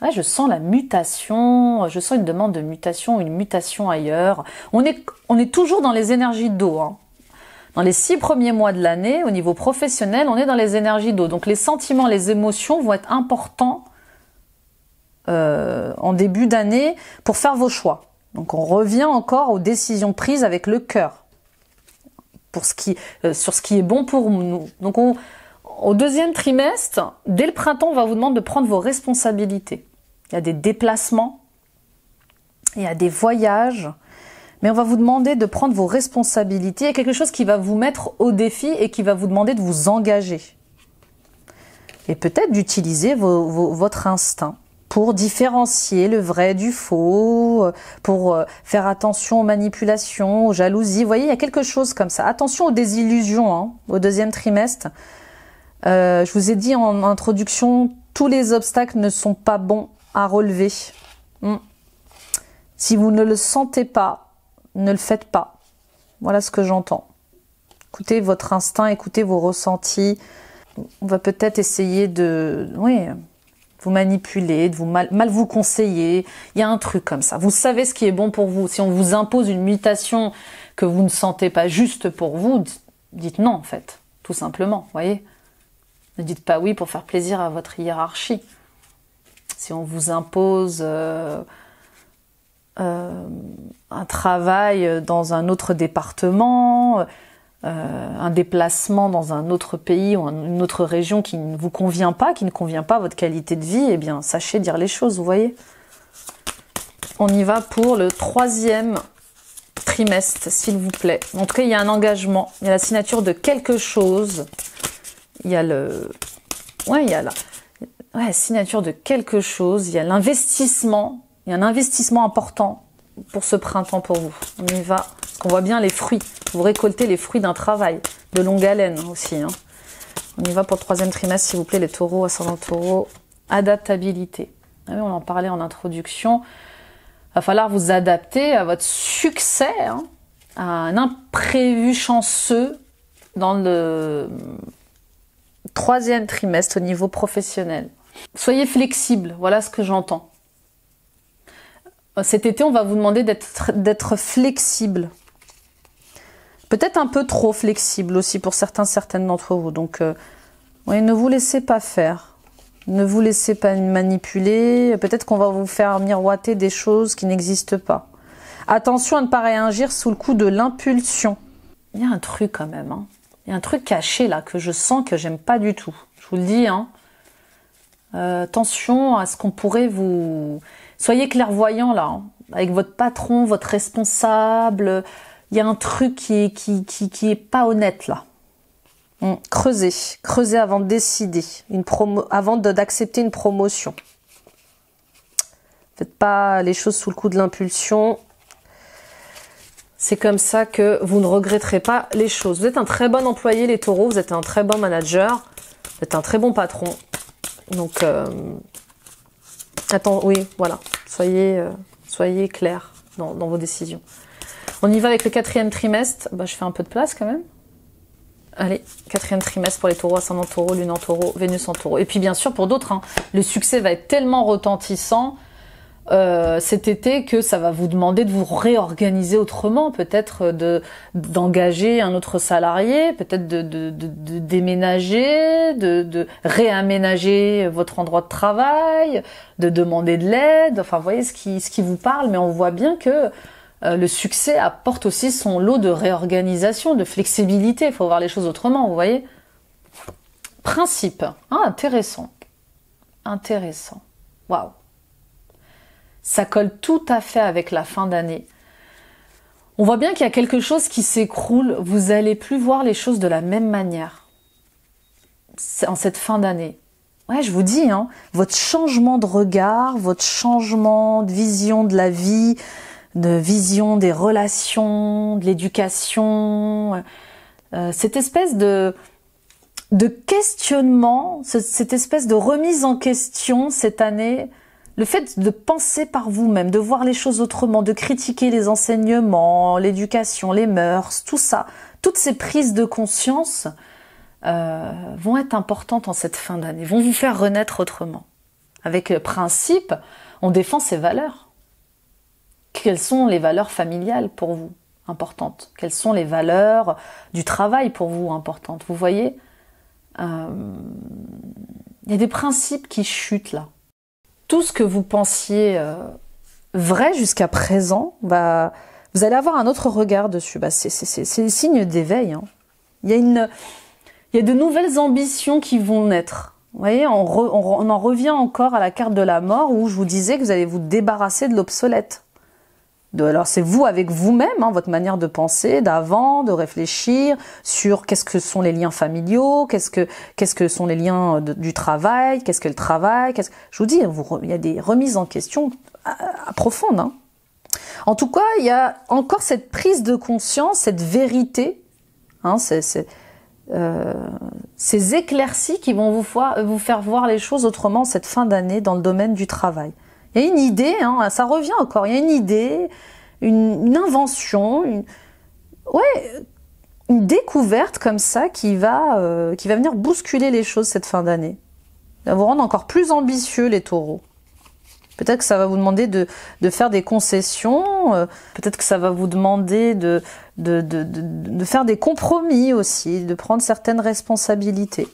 Là, je sens la mutation, je sens une demande de mutation, une mutation ailleurs. On est toujours dans les énergies d'eau, hein. Dans les 6 premiers mois de l'année, au niveau professionnel, on est dans les énergies d'eau. Donc les sentiments, les émotions vont être importants en début d'année pour faire vos choix. Donc on revient encore aux décisions prises avec le cœur sur ce qui est bon pour nous. Donc au deuxième trimestre, dès le printemps, on va vous demander de prendre vos responsabilités. Il y a des déplacements, il y a des voyages. Mais on va vous demander de prendre vos responsabilités. Il y a quelque chose qui va vous mettre au défi et qui va vous demander de vous engager. Et peut-être d'utiliser votre instinct pour différencier le vrai du faux, pour faire attention aux manipulations, aux jalousies. Vous voyez, il y a quelque chose comme ça. Attention aux désillusions, hein, au deuxième trimestre. Je vous ai dit en introduction, tous les obstacles ne sont pas bons à relever. Si vous ne le sentez pas, ne le faites pas. Voilà ce que j'entends. Écoutez votre instinct, écoutez vos ressentis. On va peut-être essayer de vous manipuler, de vous mal vous conseiller. Il y a un truc comme ça. Vous savez ce qui est bon pour vous. Si on vous impose une mutation que vous ne sentez pas juste pour vous, dites non en fait, tout simplement. Voyez. Ne dites pas oui pour faire plaisir à votre hiérarchie. Si on vous impose un travail dans un autre département, un déplacement dans un autre pays ou une autre région qui ne vous convient pas, qui ne convient pas à votre qualité de vie, eh bien, sachez dire les choses, vous voyez. On y va pour le 3e trimestre, s'il vous plaît. En tout cas, il y a un engagement, il y a la signature de quelque chose. Il y a Ouais, signature de quelque chose. Il y a l'investissement. Il y a un investissement important pour ce printemps pour vous. On y va. On voit bien les fruits. Vous récoltez les fruits d'un travail de longue haleine aussi. Hein. On y va pour le 3e trimestre, s'il vous plaît, les taureaux, ascendant taureau. Adaptabilité. Ah oui, on en parlait en introduction. Il va falloir vous adapter à votre succès, hein, à un imprévu chanceux dans le 3e trimestre au niveau professionnel. Soyez flexible, voilà ce que j'entends. Cet été, on va vous demander d'être flexible. Peut-être un peu trop flexible aussi pour certaines d'entre vous. Donc, ouais, ne vous laissez pas faire. Ne vous laissez pas manipuler. Peut-être qu'on va vous faire miroiter des choses qui n'existent pas. Attention à ne pas réagir sous le coup de l'impulsion. Il y a un truc quand même. Hein. Il y a un truc caché là que je sens que j'aime pas du tout. Je vous le dis. Hein. Attention à ce qu'on pourrait vous... Soyez clairvoyant là. Hein. Avec votre patron, votre responsable... Il y a un truc qui est pas honnête là. Creusez avant de décider, avant d'accepter une promotion. Faites pas les choses sous le coup de l'impulsion. C'est comme ça que vous ne regretterez pas les choses. Vous êtes un très bon employé les taureaux, vous êtes un très bon manager, vous êtes un très bon patron. Donc, oui, voilà, soyez clair dans vos décisions. On y va avec le 4e trimestre. Bah, je fais un peu de place quand même. Allez, 4e trimestre pour les taureaux, ascendant taureau, lune en taureau, Vénus en taureau. Et puis bien sûr pour d'autres, hein, le succès va être tellement retentissant cet été que ça va vous demander de vous réorganiser autrement, peut-être d'engager un autre salarié, peut-être de déménager, de réaménager votre endroit de travail, de demander de l'aide. Enfin, vous voyez ce qui vous parle, mais on voit bien que le succès apporte aussi son lot de réorganisation, de flexibilité. Il faut voir les choses autrement, vous voyez. Principe. Ah, intéressant. Intéressant. Waouh. Ça colle tout à fait avec la fin d'année. On voit bien qu'il y a quelque chose qui s'écroule. Vous n'allez plus voir les choses de la même manière en cette fin d'année. Ouais, je vous dis, hein, votre changement de regard, votre changement de vision de la vie, de vision des relations, de l'éducation, cette espèce de questionnement, cette espèce de remise en question cette année, le fait de penser par vous-même, de voir les choses autrement, de critiquer les enseignements, l'éducation, les mœurs, tout ça, toutes ces prises de conscience vont être importantes en cette fin d'année, vont vous faire renaître autrement. Avec le principe, on défend ses valeurs. Quelles sont les valeurs familiales pour vous importantes? Quelles sont les valeurs du travail pour vous importantes? Vous voyez, il y a des principes qui chutent là. Tout ce que vous pensiez vrai jusqu'à présent, bah, vous allez avoir un autre regard dessus. Bah, c'est le signe d'éveil. Hein. Il y a de nouvelles ambitions qui vont naître. Vous voyez, on en revient encore à la carte de la mort où je vous disais que vous allez vous débarrasser de l'obsolète. Alors c'est vous avec vous-même, hein, votre manière de penser, d'avant, de réfléchir sur qu'est-ce que sont les liens familiaux, qu'est-ce que sont les liens du travail, qu'est-ce que le travail, je vous dis, il y a des remises en question profondes. Hein. En tout cas, il y a encore cette prise de conscience, cette vérité, hein, ces éclaircies qui vont vous faire voir les choses autrement cette fin d'année dans le domaine du travail. Il y a une idée, hein, ça revient encore, il y a une idée, une invention, une découverte comme ça qui va venir bousculer les choses cette fin d'année. Ça va vous rendre encore plus ambitieux les taureaux. Peut-être que ça va vous demander de faire des concessions, peut-être que ça va vous demander de faire des compromis aussi, de prendre certaines responsabilités.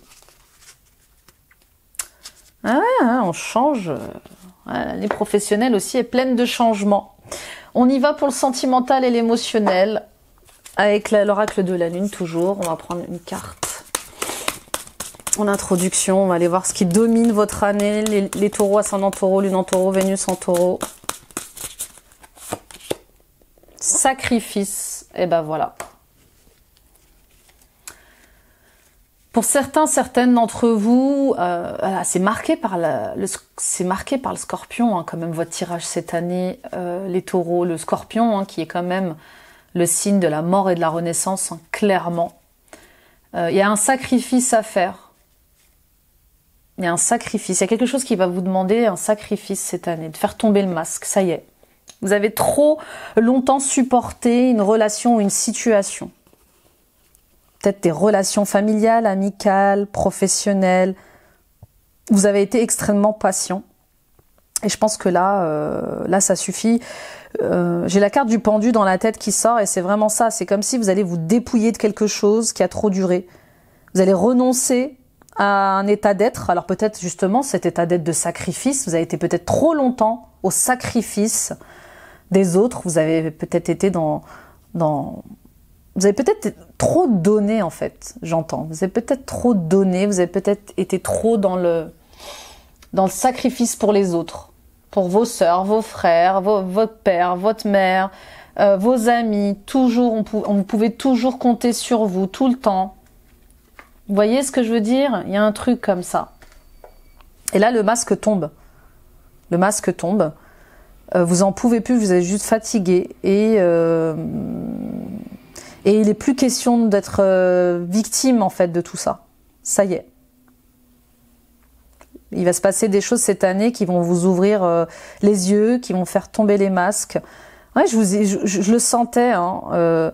Ah ouais, on change... L'année professionnelle aussi est pleine de changements. On y va pour le sentimental et l'émotionnel. Avec l'oracle de la lune toujours. On va prendre une carte. En introduction, on va aller voir ce qui domine votre année. Les taureaux, ascendant taureau, lune en taureau, Vénus en taureau. Sacrifice. Et ben voilà. Pour certains, certaines d'entre vous, c'est marqué par c'est marqué par le Scorpion, hein, quand même votre tirage cette année, les Taureaux, le Scorpion, hein, qui est quand même le signe de la mort et de la renaissance, hein, clairement. Il y a un sacrifice à faire. Il y a un sacrifice. Il y a quelque chose qui va vous demander un sacrifice cette année, de faire tomber le masque. Ça y est. Vous avez trop longtemps supporté une relation ou une situation. Peut-être des relations familiales, amicales, professionnelles. Vous avez été extrêmement patient. Et je pense que là, ça suffit. J'ai la carte du pendu dans la tête qui sort et c'est vraiment ça. C'est comme si vous allez vous dépouiller de quelque chose qui a trop duré. Vous allez renoncer à un état d'être. Alors peut-être justement cet état d'être de sacrifice. Vous avez été peut-être trop longtemps au sacrifice des autres. Vous avez peut-être été vous avez peut-être trop donné en fait, j'entends. Vous avez peut-être trop donné, vous avez peut-être été trop dans le sacrifice pour les autres. Pour vos sœurs, vos frères, votre père, votre mère, vos amis. Toujours, on pouvait toujours compter sur vous, tout le temps. Vous voyez ce que je veux dire? Il y a un truc comme ça. Et là, le masque tombe. Le masque tombe. Vous en pouvez plus, vous êtes juste fatigué. Et il n'est plus question d'être victime, en fait, de tout ça. Ça y est. Il va se passer des choses cette année qui vont vous ouvrir les yeux, qui vont faire tomber les masques. Ouais, je le sentais, hein.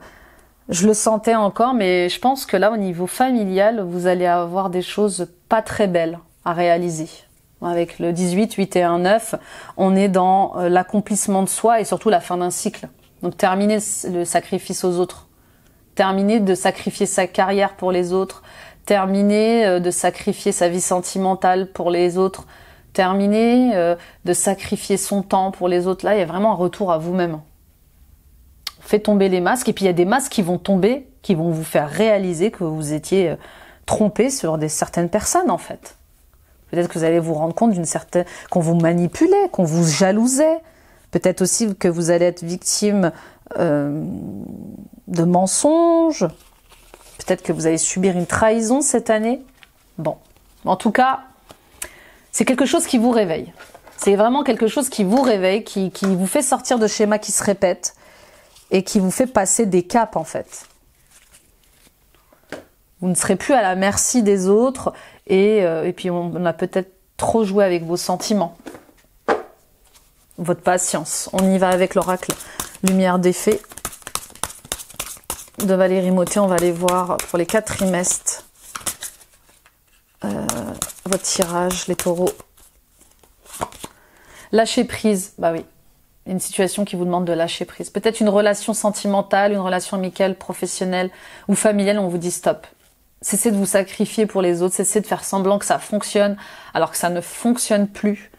Je le sentais encore, mais je pense que là, au niveau familial, vous allez avoir des choses pas très belles à réaliser. Avec le 18, 8 et 1, 9, on est dans l'accomplissement de soi et surtout la fin d'un cycle. Donc terminer le sacrifice aux autres. Terminer de sacrifier sa carrière pour les autres. Terminer de sacrifier sa vie sentimentale pour les autres. Terminer de sacrifier son temps pour les autres. Là, il y a vraiment un retour à vous-même. Fait tomber les masques et puis il y a des masques qui vont tomber, qui vont vous faire réaliser que vous étiez trompé sur certaines personnes en fait. Peut-être que vous allez vous rendre compte qu'on vous manipulait, qu'on vous jalousait. Peut-être aussi que vous allez être victime de mensonges. Peut-être que vous allez subir une trahison cette année. Bon, en tout cas, c'est quelque chose qui vous réveille. C'est vraiment quelque chose qui vous réveille, qui vous fait sortir de schémas qui se répètent et qui vous fait passer des caps en fait. Vous ne serez plus à la merci des autres et puis on a peut-être trop joué avec vos sentiments. Votre patience. On y va avec l'oracle Lumière des Fées de Valérie Mottet. On va aller voir pour les 4 trimestres votre tirage, les taureaux. Lâcher prise, bah oui. Une situation qui vous demande de lâcher prise. Peut-être une relation sentimentale, une relation amicale, professionnelle ou familiale, on vous dit stop. Cessez de vous sacrifier pour les autres, cessez de faire semblant que ça fonctionne alors que ça ne fonctionne plus.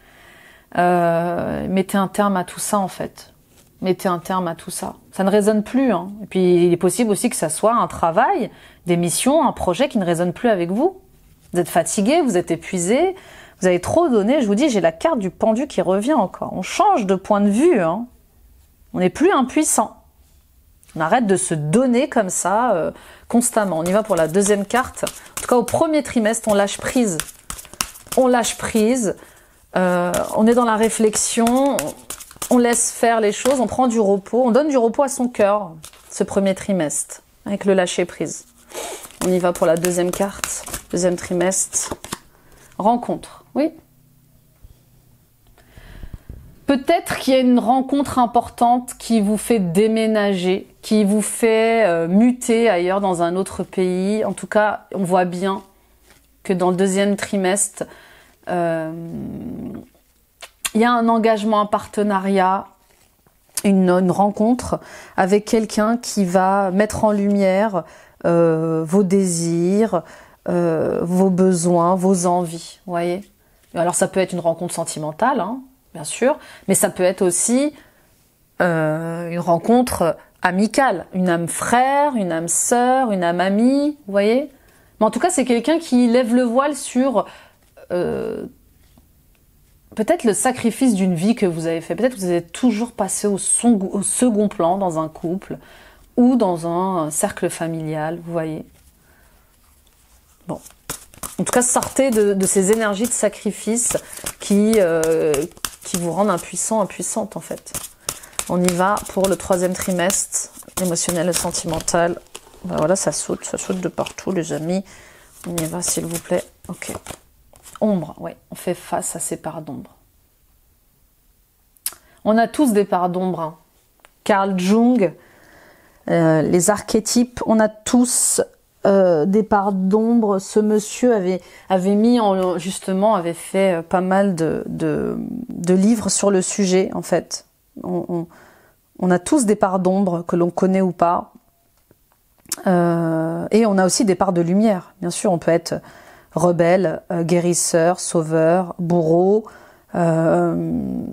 Mettez un terme à tout ça en fait. Mettez un terme à tout ça. Ça ne résonne plus. Hein. Et puis il est possible aussi que ça soit un travail, des missions, un projet qui ne résonne plus avec vous. Vous êtes fatigué, vous êtes épuisé, vous avez trop donné. Je vous dis, j'ai la carte du pendu qui revient encore. On change de point de vue. Hein. On n'est plus impuissant. On arrête de se donner comme ça constamment. On y va pour la deuxième carte. En tout cas, au premier trimestre, on lâche prise. On lâche prise. On est dans la réflexion. On laisse faire les choses. On prend du repos. On donne du repos à son cœur ce premier trimestre avec le lâcher prise. On y va pour la deuxième carte. Deuxième trimestre. Rencontre. Oui. Peut-être qu'il y a une rencontre importante qui vous fait déménager, qui vous fait muter ailleurs dans un autre pays. En tout cas, on voit bien que dans le deuxième trimestre, il y a un engagement, un partenariat, une rencontre avec quelqu'un qui va mettre en lumière vos désirs, vos besoins, vos envies. Vous voyez ? Alors ça peut être une rencontre sentimentale, hein, bien sûr, mais ça peut être aussi une rencontre amicale, une âme frère, une âme sœur, une âme amie, vous voyez. Mais en tout cas, c'est quelqu'un qui lève le voile sur peut-être le sacrifice d'une vie que vous avez fait. Peut-être que vous êtes toujours passé au second plan dans un couple ou dans un cercle familial, vous voyez. Bon. En tout cas, sortez de ces énergies de sacrifice qui vous rendent impuissant, impuissante en fait. On y va pour le 3e trimestre, émotionnel et sentimental. Ben voilà, ça saute de partout les amis. On y va s'il vous plaît. Ok. Ombre, ouais, on fait face à ces parts d'ombre. On a tous des parts d'ombre. Hein. Carl Jung, les archétypes, on a tous des parts d'ombre. Ce monsieur avait mis justement, avait fait pas mal de livres sur le sujet en fait. On a tous des parts d'ombre que l'on connaît ou pas. Et on a aussi des parts de lumière. Bien sûr, on peut être rebelle, guérisseur, sauveur, bourreau. Mais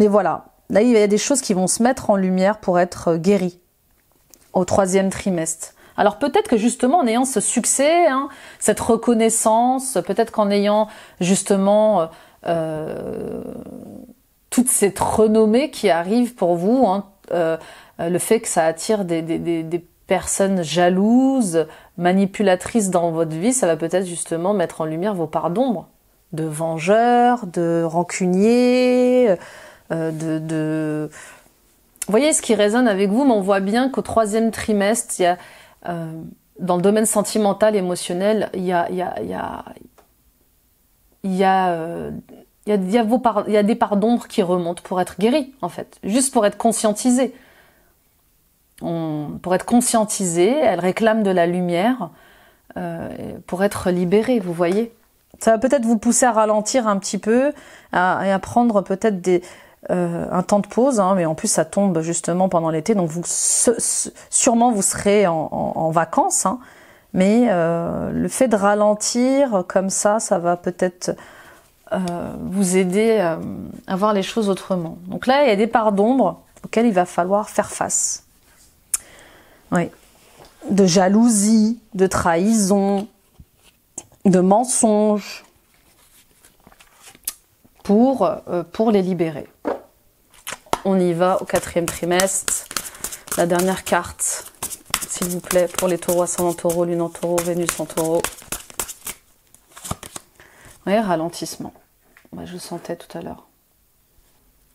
voilà, là il y a des choses qui vont se mettre en lumière pour être guéries au 3e trimestre. Alors peut-être que justement en ayant ce succès, hein, cette reconnaissance, peut-être qu'en ayant justement toute cette renommée qui arrive pour vous, hein, le fait que ça attire des personnes jalouses, manipulatrices dans votre vie, ça va peut-être justement mettre en lumière vos parts d'ombre, de vengeurs, de rancuniers, vous voyez ce qui résonne avec vous, mais on voit bien qu'au 3e trimestre, il y a dans le domaine sentimental, émotionnel, il y a des parts d'ombre qui remontent pour être guéries, en fait, juste pour être conscientisées. Pour être conscientisées, elles réclament de la lumière pour être libérées, vous voyez. Ça va peut-être vous pousser à ralentir un petit peu, et à prendre peut-être un temps de pause, hein, mais en plus ça tombe justement pendant l'été, donc sûrement vous serez en vacances, hein, mais le fait de ralentir comme ça va peut-être vous aider à voir les choses autrement. Donc là, il y a des parts d'ombre auxquelles il va falloir faire face. Oui. De jalousie, de trahison, de mensonges, pour les libérer. On y va au 4e trimestre. La dernière carte, s'il vous plaît, pour les taureaux, ascendant taureau, lune en taureau, Vénus en taureau. Oui, ralentissement. Je le sentais tout à l'heure.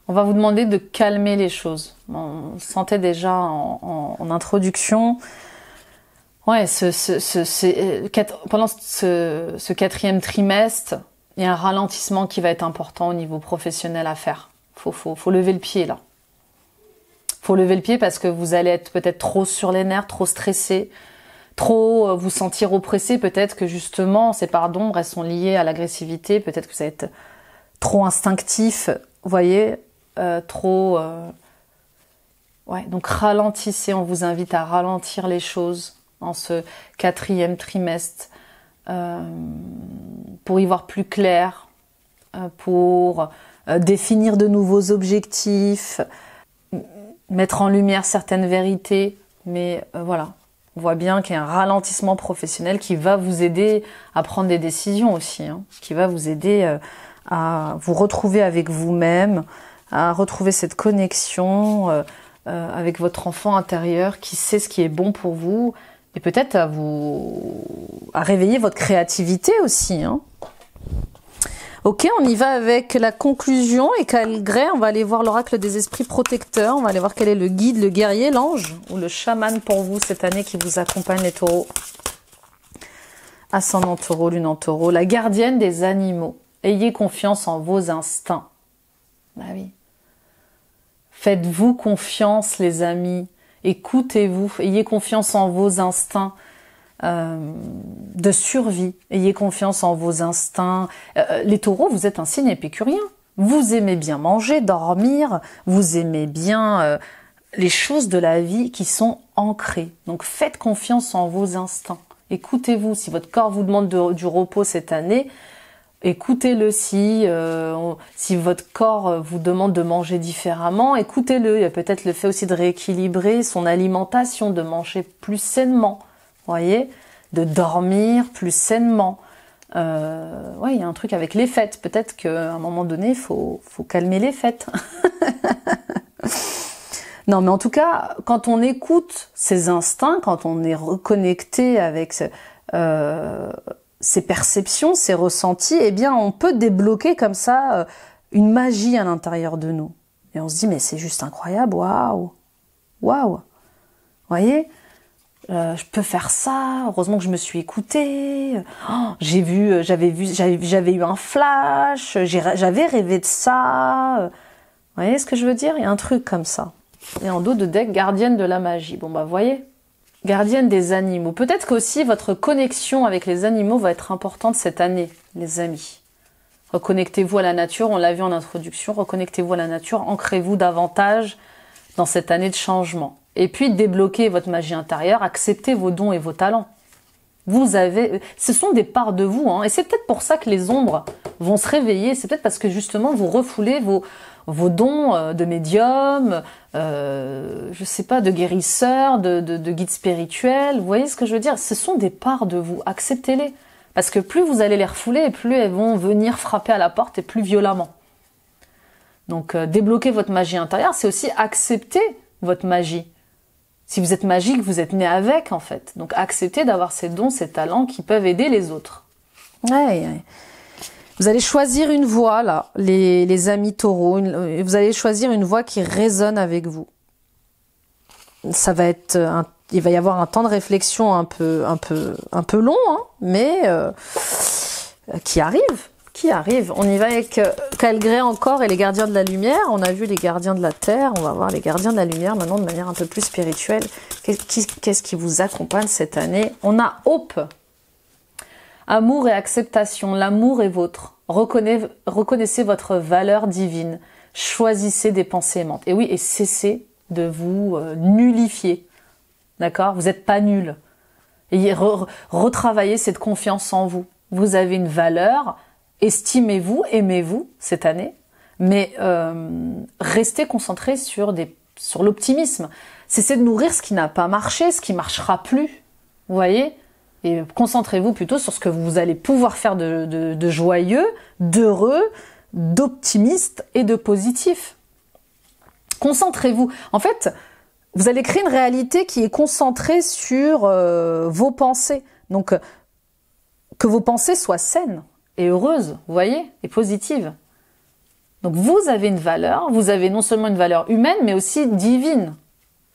On va vous demander de calmer les choses. On sentait déjà en introduction. Ouais, pendant ce 4e trimestre, il y a un ralentissement qui va être important au niveau professionnel à faire. Faut lever le pied là. Faut lever le pied parce que vous allez être peut-être trop sur les nerfs, trop stressé, trop vous sentir oppressé. Peut-être que justement ces parts d'ombre, elles sont liées à l'agressivité. Peut-être que vous allez être trop instinctif, vous voyez, ouais. Donc ralentissez. On vous invite à ralentir les choses en ce 4e trimestre pour y voir plus clair, pour définir de nouveaux objectifs, mettre en lumière certaines vérités, mais voilà, on voit bien qu'il y a un ralentissement professionnel qui va vous aider à prendre des décisions aussi, hein, qui va vous aider à vous retrouver avec vous-même, à retrouver cette connexion avec votre enfant intérieur qui sait ce qui est bon pour vous, et peut-être à réveiller votre créativité aussi, hein. Ok, on y va avec la conclusion et quel gré, on va aller voir l'oracle des esprits protecteurs, on va aller voir quel est le guide, le guerrier, l'ange ou le chaman pour vous cette année qui vous accompagne les taureaux. Ascendant taureau, lune en taureau, la gardienne des animaux. Ayez confiance en vos instincts. Bah oui. Faites-vous confiance les amis, écoutez-vous, ayez confiance en vos instincts. De survie, ayez confiance en vos instincts. Les taureaux, vous êtes un signe épicurien. Vous aimez bien manger, dormir, vous aimez bien les choses de la vie qui sont ancrées. Donc faites confiance en vos instincts. Écoutez-vous. Si votre corps vous demande du repos cette année, écoutez-le. Si votre corps vous demande de manger différemment, écoutez-le. Il y a peut-être le fait aussi de rééquilibrer son alimentation, de manger plus sainement. Voyez, de dormir plus sainement. Ouais, il y a un truc avec les fêtes. Peut-être qu'à un moment donné, il faut calmer les fêtes. Non, mais en tout cas, quand on écoute ses instincts, quand on est reconnecté avec ces perceptions, ces ressentis, eh bien, on peut débloquer comme ça une magie à l'intérieur de nous. Et on se dit, mais c'est juste incroyable, waouh, waouh. Vous voyez, je peux faire ça, heureusement que je me suis écoutée, j'avais eu un flash, j'avais rêvé de ça. Vous voyez ce que je veux dire? Il y a un truc comme ça. Et en dos de deck, gardienne de la magie. Bon bah, vous voyez, gardienne des animaux. Peut-être qu'aussi votre connexion avec les animaux va être importante cette année, les amis. Reconnectez-vous à la nature, on l'a vu en introduction, reconnectez-vous à la nature, ancrez-vous davantage dans cette année de changement. Et puis débloquez votre magie intérieure, acceptez vos dons et vos talents. Ce sont des parts de vous, hein, et c'est peut-être pour ça que les ombres vont se réveiller, c'est peut-être parce que justement vous refoulez vos dons de médium, je sais pas, de guérisseur, de guide spirituel. Vous voyez ce que je veux dire? Ce sont des parts de vous, acceptez-les. Parce que plus vous allez les refouler, et plus elles vont venir frapper à la porte et plus violemment. Donc débloquer votre magie intérieure, c'est aussi accepter votre magie. Si vous êtes magique, vous êtes né avec en fait. Donc acceptez d'avoir ces dons, ces talents qui peuvent aider les autres. Ouais. Vous allez choisir une voie là, les amis taureaux. Vous allez choisir une voie qui résonne avec vous. Ça va être il va y avoir un temps de réflexion un peu long, hein, mais qui arrive. On y va avec Calgré encore et les gardiens de la lumière. On a vu les gardiens de la terre, on va voir les gardiens de la lumière maintenant de manière un peu plus spirituelle. Qu'est-ce qui vous accompagne cette année? On a Hope. Amour et acceptation, l'amour est vôtre. Reconnaissez votre valeur divine. Choisissez des pensées aimantes. Et oui, et cessez de vous nullifier. D'accord? Vous n'êtes pas nul. Et retravaillez cette confiance en vous. Vous avez une valeur, estimez-vous, aimez-vous cette année, mais restez concentrés sur l'optimisme. Cessez de nourrir ce qui n'a pas marché, ce qui ne marchera plus. Vous voyez? Et concentrez-vous plutôt sur ce que vous allez pouvoir faire de joyeux, d'heureux, d'optimiste et de positif. Concentrez-vous. En fait, vous allez créer une réalité qui est concentrée sur vos pensées. Donc, que vos pensées soient saines et heureuses, vous voyez, et positives. Donc, vous avez une valeur. Vous avez non seulement une valeur humaine, mais aussi divine.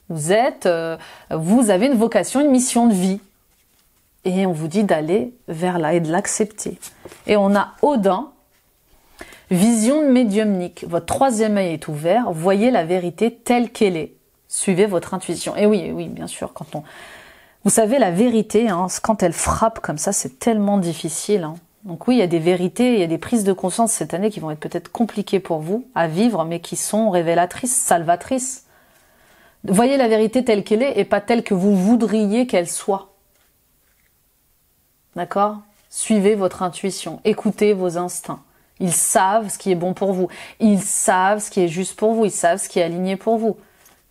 Vous avez une vocation, une mission de vie. Et on vous dit d'aller vers là et de l'accepter. Et on a Odin, vision médiumnique. Votre troisième œil est ouvert. Voyez la vérité telle qu'elle est. Suivez votre intuition. Et oui, bien sûr, vous savez, la vérité, hein, quand elle frappe comme ça, c'est tellement difficile. Hein. Donc oui, il y a des vérités, il y a des prises de conscience cette année qui vont être peut-être compliquées pour vous à vivre, mais qui sont révélatrices, salvatrices. Voyez la vérité telle qu'elle est et pas telle que vous voudriez qu'elle soit. D'accord? Suivez votre intuition, écoutez vos instincts. Ils savent ce qui est bon pour vous. Ils savent ce qui est juste pour vous. Ils savent ce qui est aligné pour vous.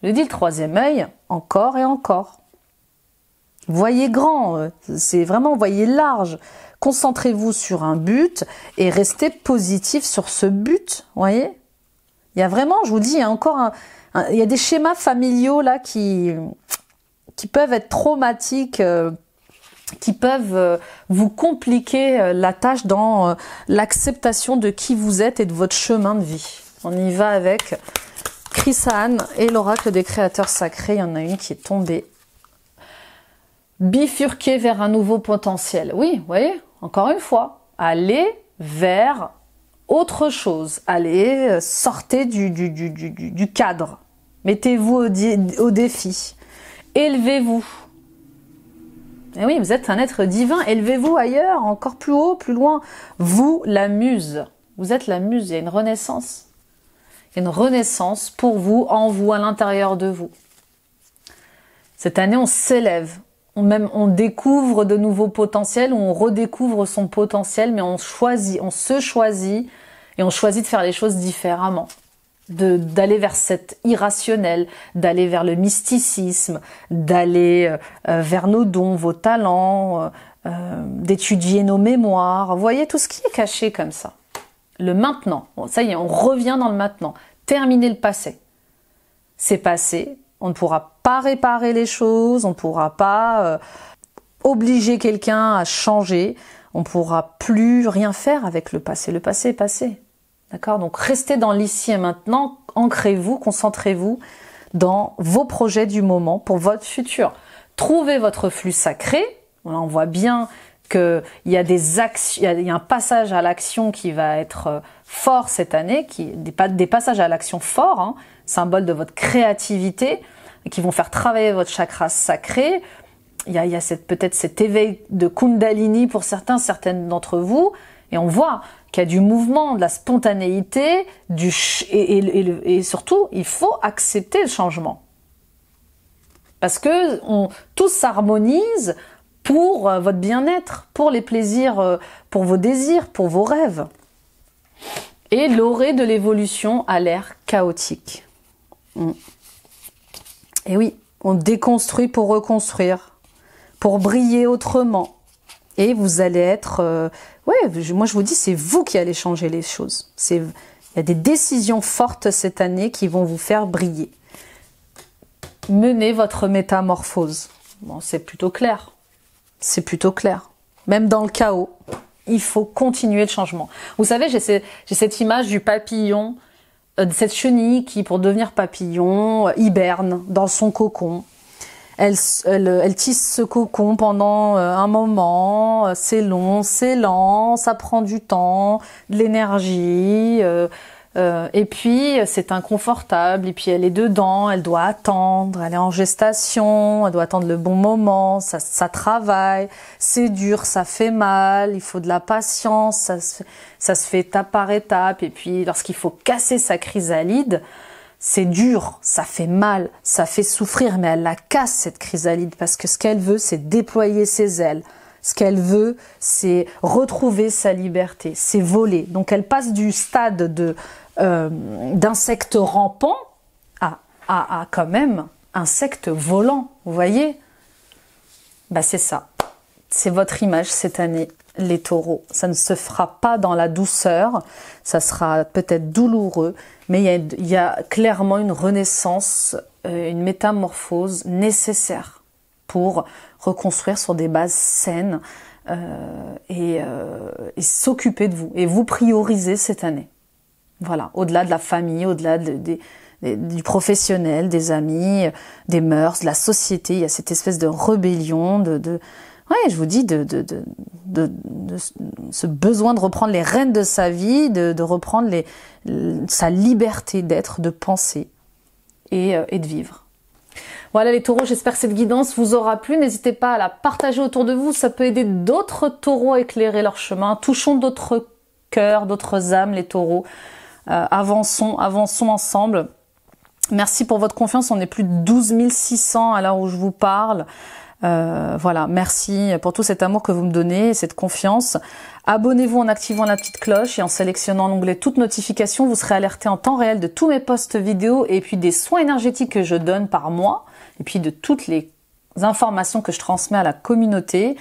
Je dis le troisième œil, encore et encore. Voyez grand, c'est vraiment, voyez large. Concentrez-vous sur un but et restez positif sur ce but, voyez? Il y a vraiment, je vous dis, il y a encore il y a des schémas familiaux là qui peuvent être traumatiques, qui peuvent vous compliquer la tâche dans l'acceptation de qui vous êtes et de votre chemin de vie. On y va avec Chrysaane et l'oracle des créateurs sacrés. Il y en a une qui est tombée. Bifurquer vers un nouveau potentiel. Oui, vous voyez, encore une fois, allez vers autre chose. Allez, sortez du cadre. Mettez-vous au défi. Élevez-vous. Et oui, vous êtes un être divin. Élevez-vous ailleurs, encore plus haut, plus loin. Vous, la muse. Vous êtes la muse. Il y a une renaissance. Il y a une renaissance pour vous, en vous, à l'intérieur de vous. Cette année, on s'élève. On découvre de nouveaux potentiels, ou on redécouvre son potentiel, mais on se choisit, et on choisit de faire les choses différemment. D'aller vers cet irrationnel, d'aller vers le mysticisme, d'aller vers nos dons, vos talents, d'étudier nos mémoires. Vous voyez, tout ce qui est caché comme ça. Le maintenant. Bon, ça y est, on revient dans le maintenant. Terminer le passé. C'est passé. On ne pourra pas réparer les choses, on ne pourra pas obliger quelqu'un à changer. On pourra plus rien faire avec le passé. Le passé est passé. D'accord? Donc restez dans l'ici et maintenant, ancrez-vous, concentrez-vous dans vos projets du moment pour votre futur. Trouvez votre flux sacré. Voilà, on voit bien qu'il y a des actions, il y a un passage à l'action qui va être fort cette année, des passages à l'action forts, hein, symbole de votre créativité, qui vont faire travailler votre chakra sacré. Il y a peut-être cet éveil de Kundalini pour certaines d'entre vous, et on voit qu'il y a du mouvement, de la spontanéité, et surtout, il faut accepter le changement. Parce que tout s'harmonise pour votre bien-être, pour les plaisirs, pour vos désirs, pour vos rêves. Et l'orée de l'évolution a l'air chaotique. Et oui, on déconstruit pour reconstruire, pour briller autrement. Et vous allez être... moi je vous dis, c'est vous qui allez changer les choses. Il y a des décisions fortes cette année qui vont vous faire briller. Menez votre métamorphose. Bon, c'est plutôt clair. C'est plutôt clair. Même dans le chaos, il faut continuer le changement. Vous savez, j'ai cette image du papillon, de cette chenille qui, pour devenir papillon, hiberne dans son cocon. Elle tisse ce cocon pendant un moment, c'est long, c'est lent, ça prend du temps, de l'énergie, et puis c'est inconfortable, et puis elle est dedans, elle doit attendre, elle est en gestation, elle doit attendre le bon moment, ça travaille, c'est dur, ça fait mal, il faut de la patience, ça se fait étape par étape, et puis lorsqu'il faut casser sa chrysalide, c'est dur, ça fait mal, ça fait souffrir, mais elle la casse cette chrysalide parce que ce qu'elle veut, c'est déployer ses ailes. Ce qu'elle veut, c'est retrouver sa liberté, c'est voler. Donc elle passe du stade d'insecte rampant à quand même insecte volant, vous voyez? Bah c'est ça, c'est votre image cette année, les taureaux. Ça ne se fera pas dans la douceur, ça sera peut-être douloureux, mais il y a clairement une renaissance, une métamorphose nécessaire pour reconstruire sur des bases saines et s'occuper de vous. Et vous prioriser cette année. Voilà, au-delà de la famille, au-delà du professionnel, des amis, des mœurs, de la société, il y a cette espèce de rébellion, ouais, je vous dis, ce besoin de reprendre les rênes de sa vie, de reprendre sa liberté d'être, de penser et de vivre. Voilà les taureaux, j'espère que cette guidance vous aura plu. N'hésitez pas à la partager autour de vous, ça peut aider d'autres taureaux à éclairer leur chemin. Touchons d'autres cœurs, d'autres âmes, les taureaux. Avançons ensemble. Merci pour votre confiance, on est plus de 12 600 à l'heure où je vous parle. Voilà, merci pour tout cet amour que vous me donnez, cette confiance. Abonnez-vous en activant la petite cloche et en sélectionnant l'onglet toutes notifications. Vous serez alerté en temps réel de tous mes posts vidéo et puis des soins énergétiques que je donne par mois et puis de toutes les informations que je transmets à la communauté.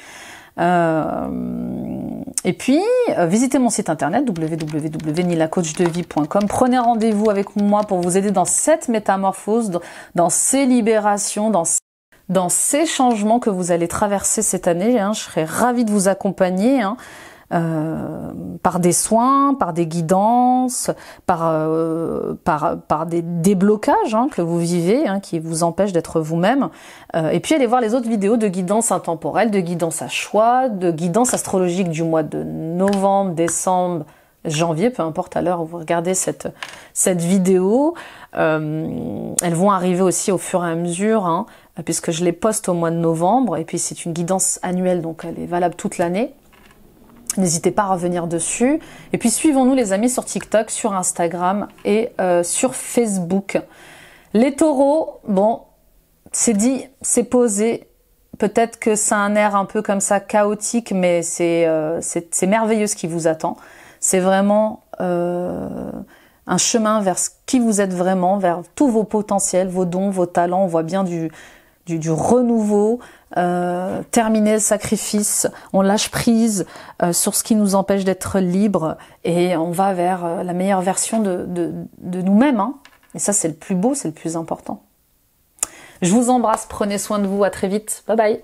Et puis, visitez mon site internet www.nilacoachdevie.com. Prenez rendez-vous avec moi pour vous aider dans cette métamorphose, dans ces libérations, dans ces changements que vous allez traverser cette année. Je serai ravie de vous accompagner par des soins, par des guidances, par des déblocages que vous vivez, qui vous empêchent d'être vous-même. Et puis allez voir les autres vidéos de guidance intemporelle, de guidance à choix, de guidance astrologique du mois de novembre, décembre, janvier, peu importe à l'heure où vous regardez cette vidéo. Elles vont arriver aussi au fur et à mesure, puisque je les poste au mois de novembre, et puis c'est une guidance annuelle, donc elle est valable toute l'année. N'hésitez pas à revenir dessus. Et puis suivons-nous les amis sur TikTok, sur Instagram et sur Facebook. Les taureaux, bon, c'est dit, c'est posé. Peut-être que ça a un air un peu comme ça chaotique, mais c'est merveilleux ce qui vous attend. C'est vraiment un chemin vers ce qui vous êtes vraiment, vers tous vos potentiels, vos dons, vos talents. On voit bien du renouveau, terminer le sacrifice, on lâche prise sur ce qui nous empêche d'être libres et on va vers la meilleure version de nous-mêmes. Et ça, c'est le plus beau, c'est le plus important. Je vous embrasse, prenez soin de vous, à très vite, bye bye.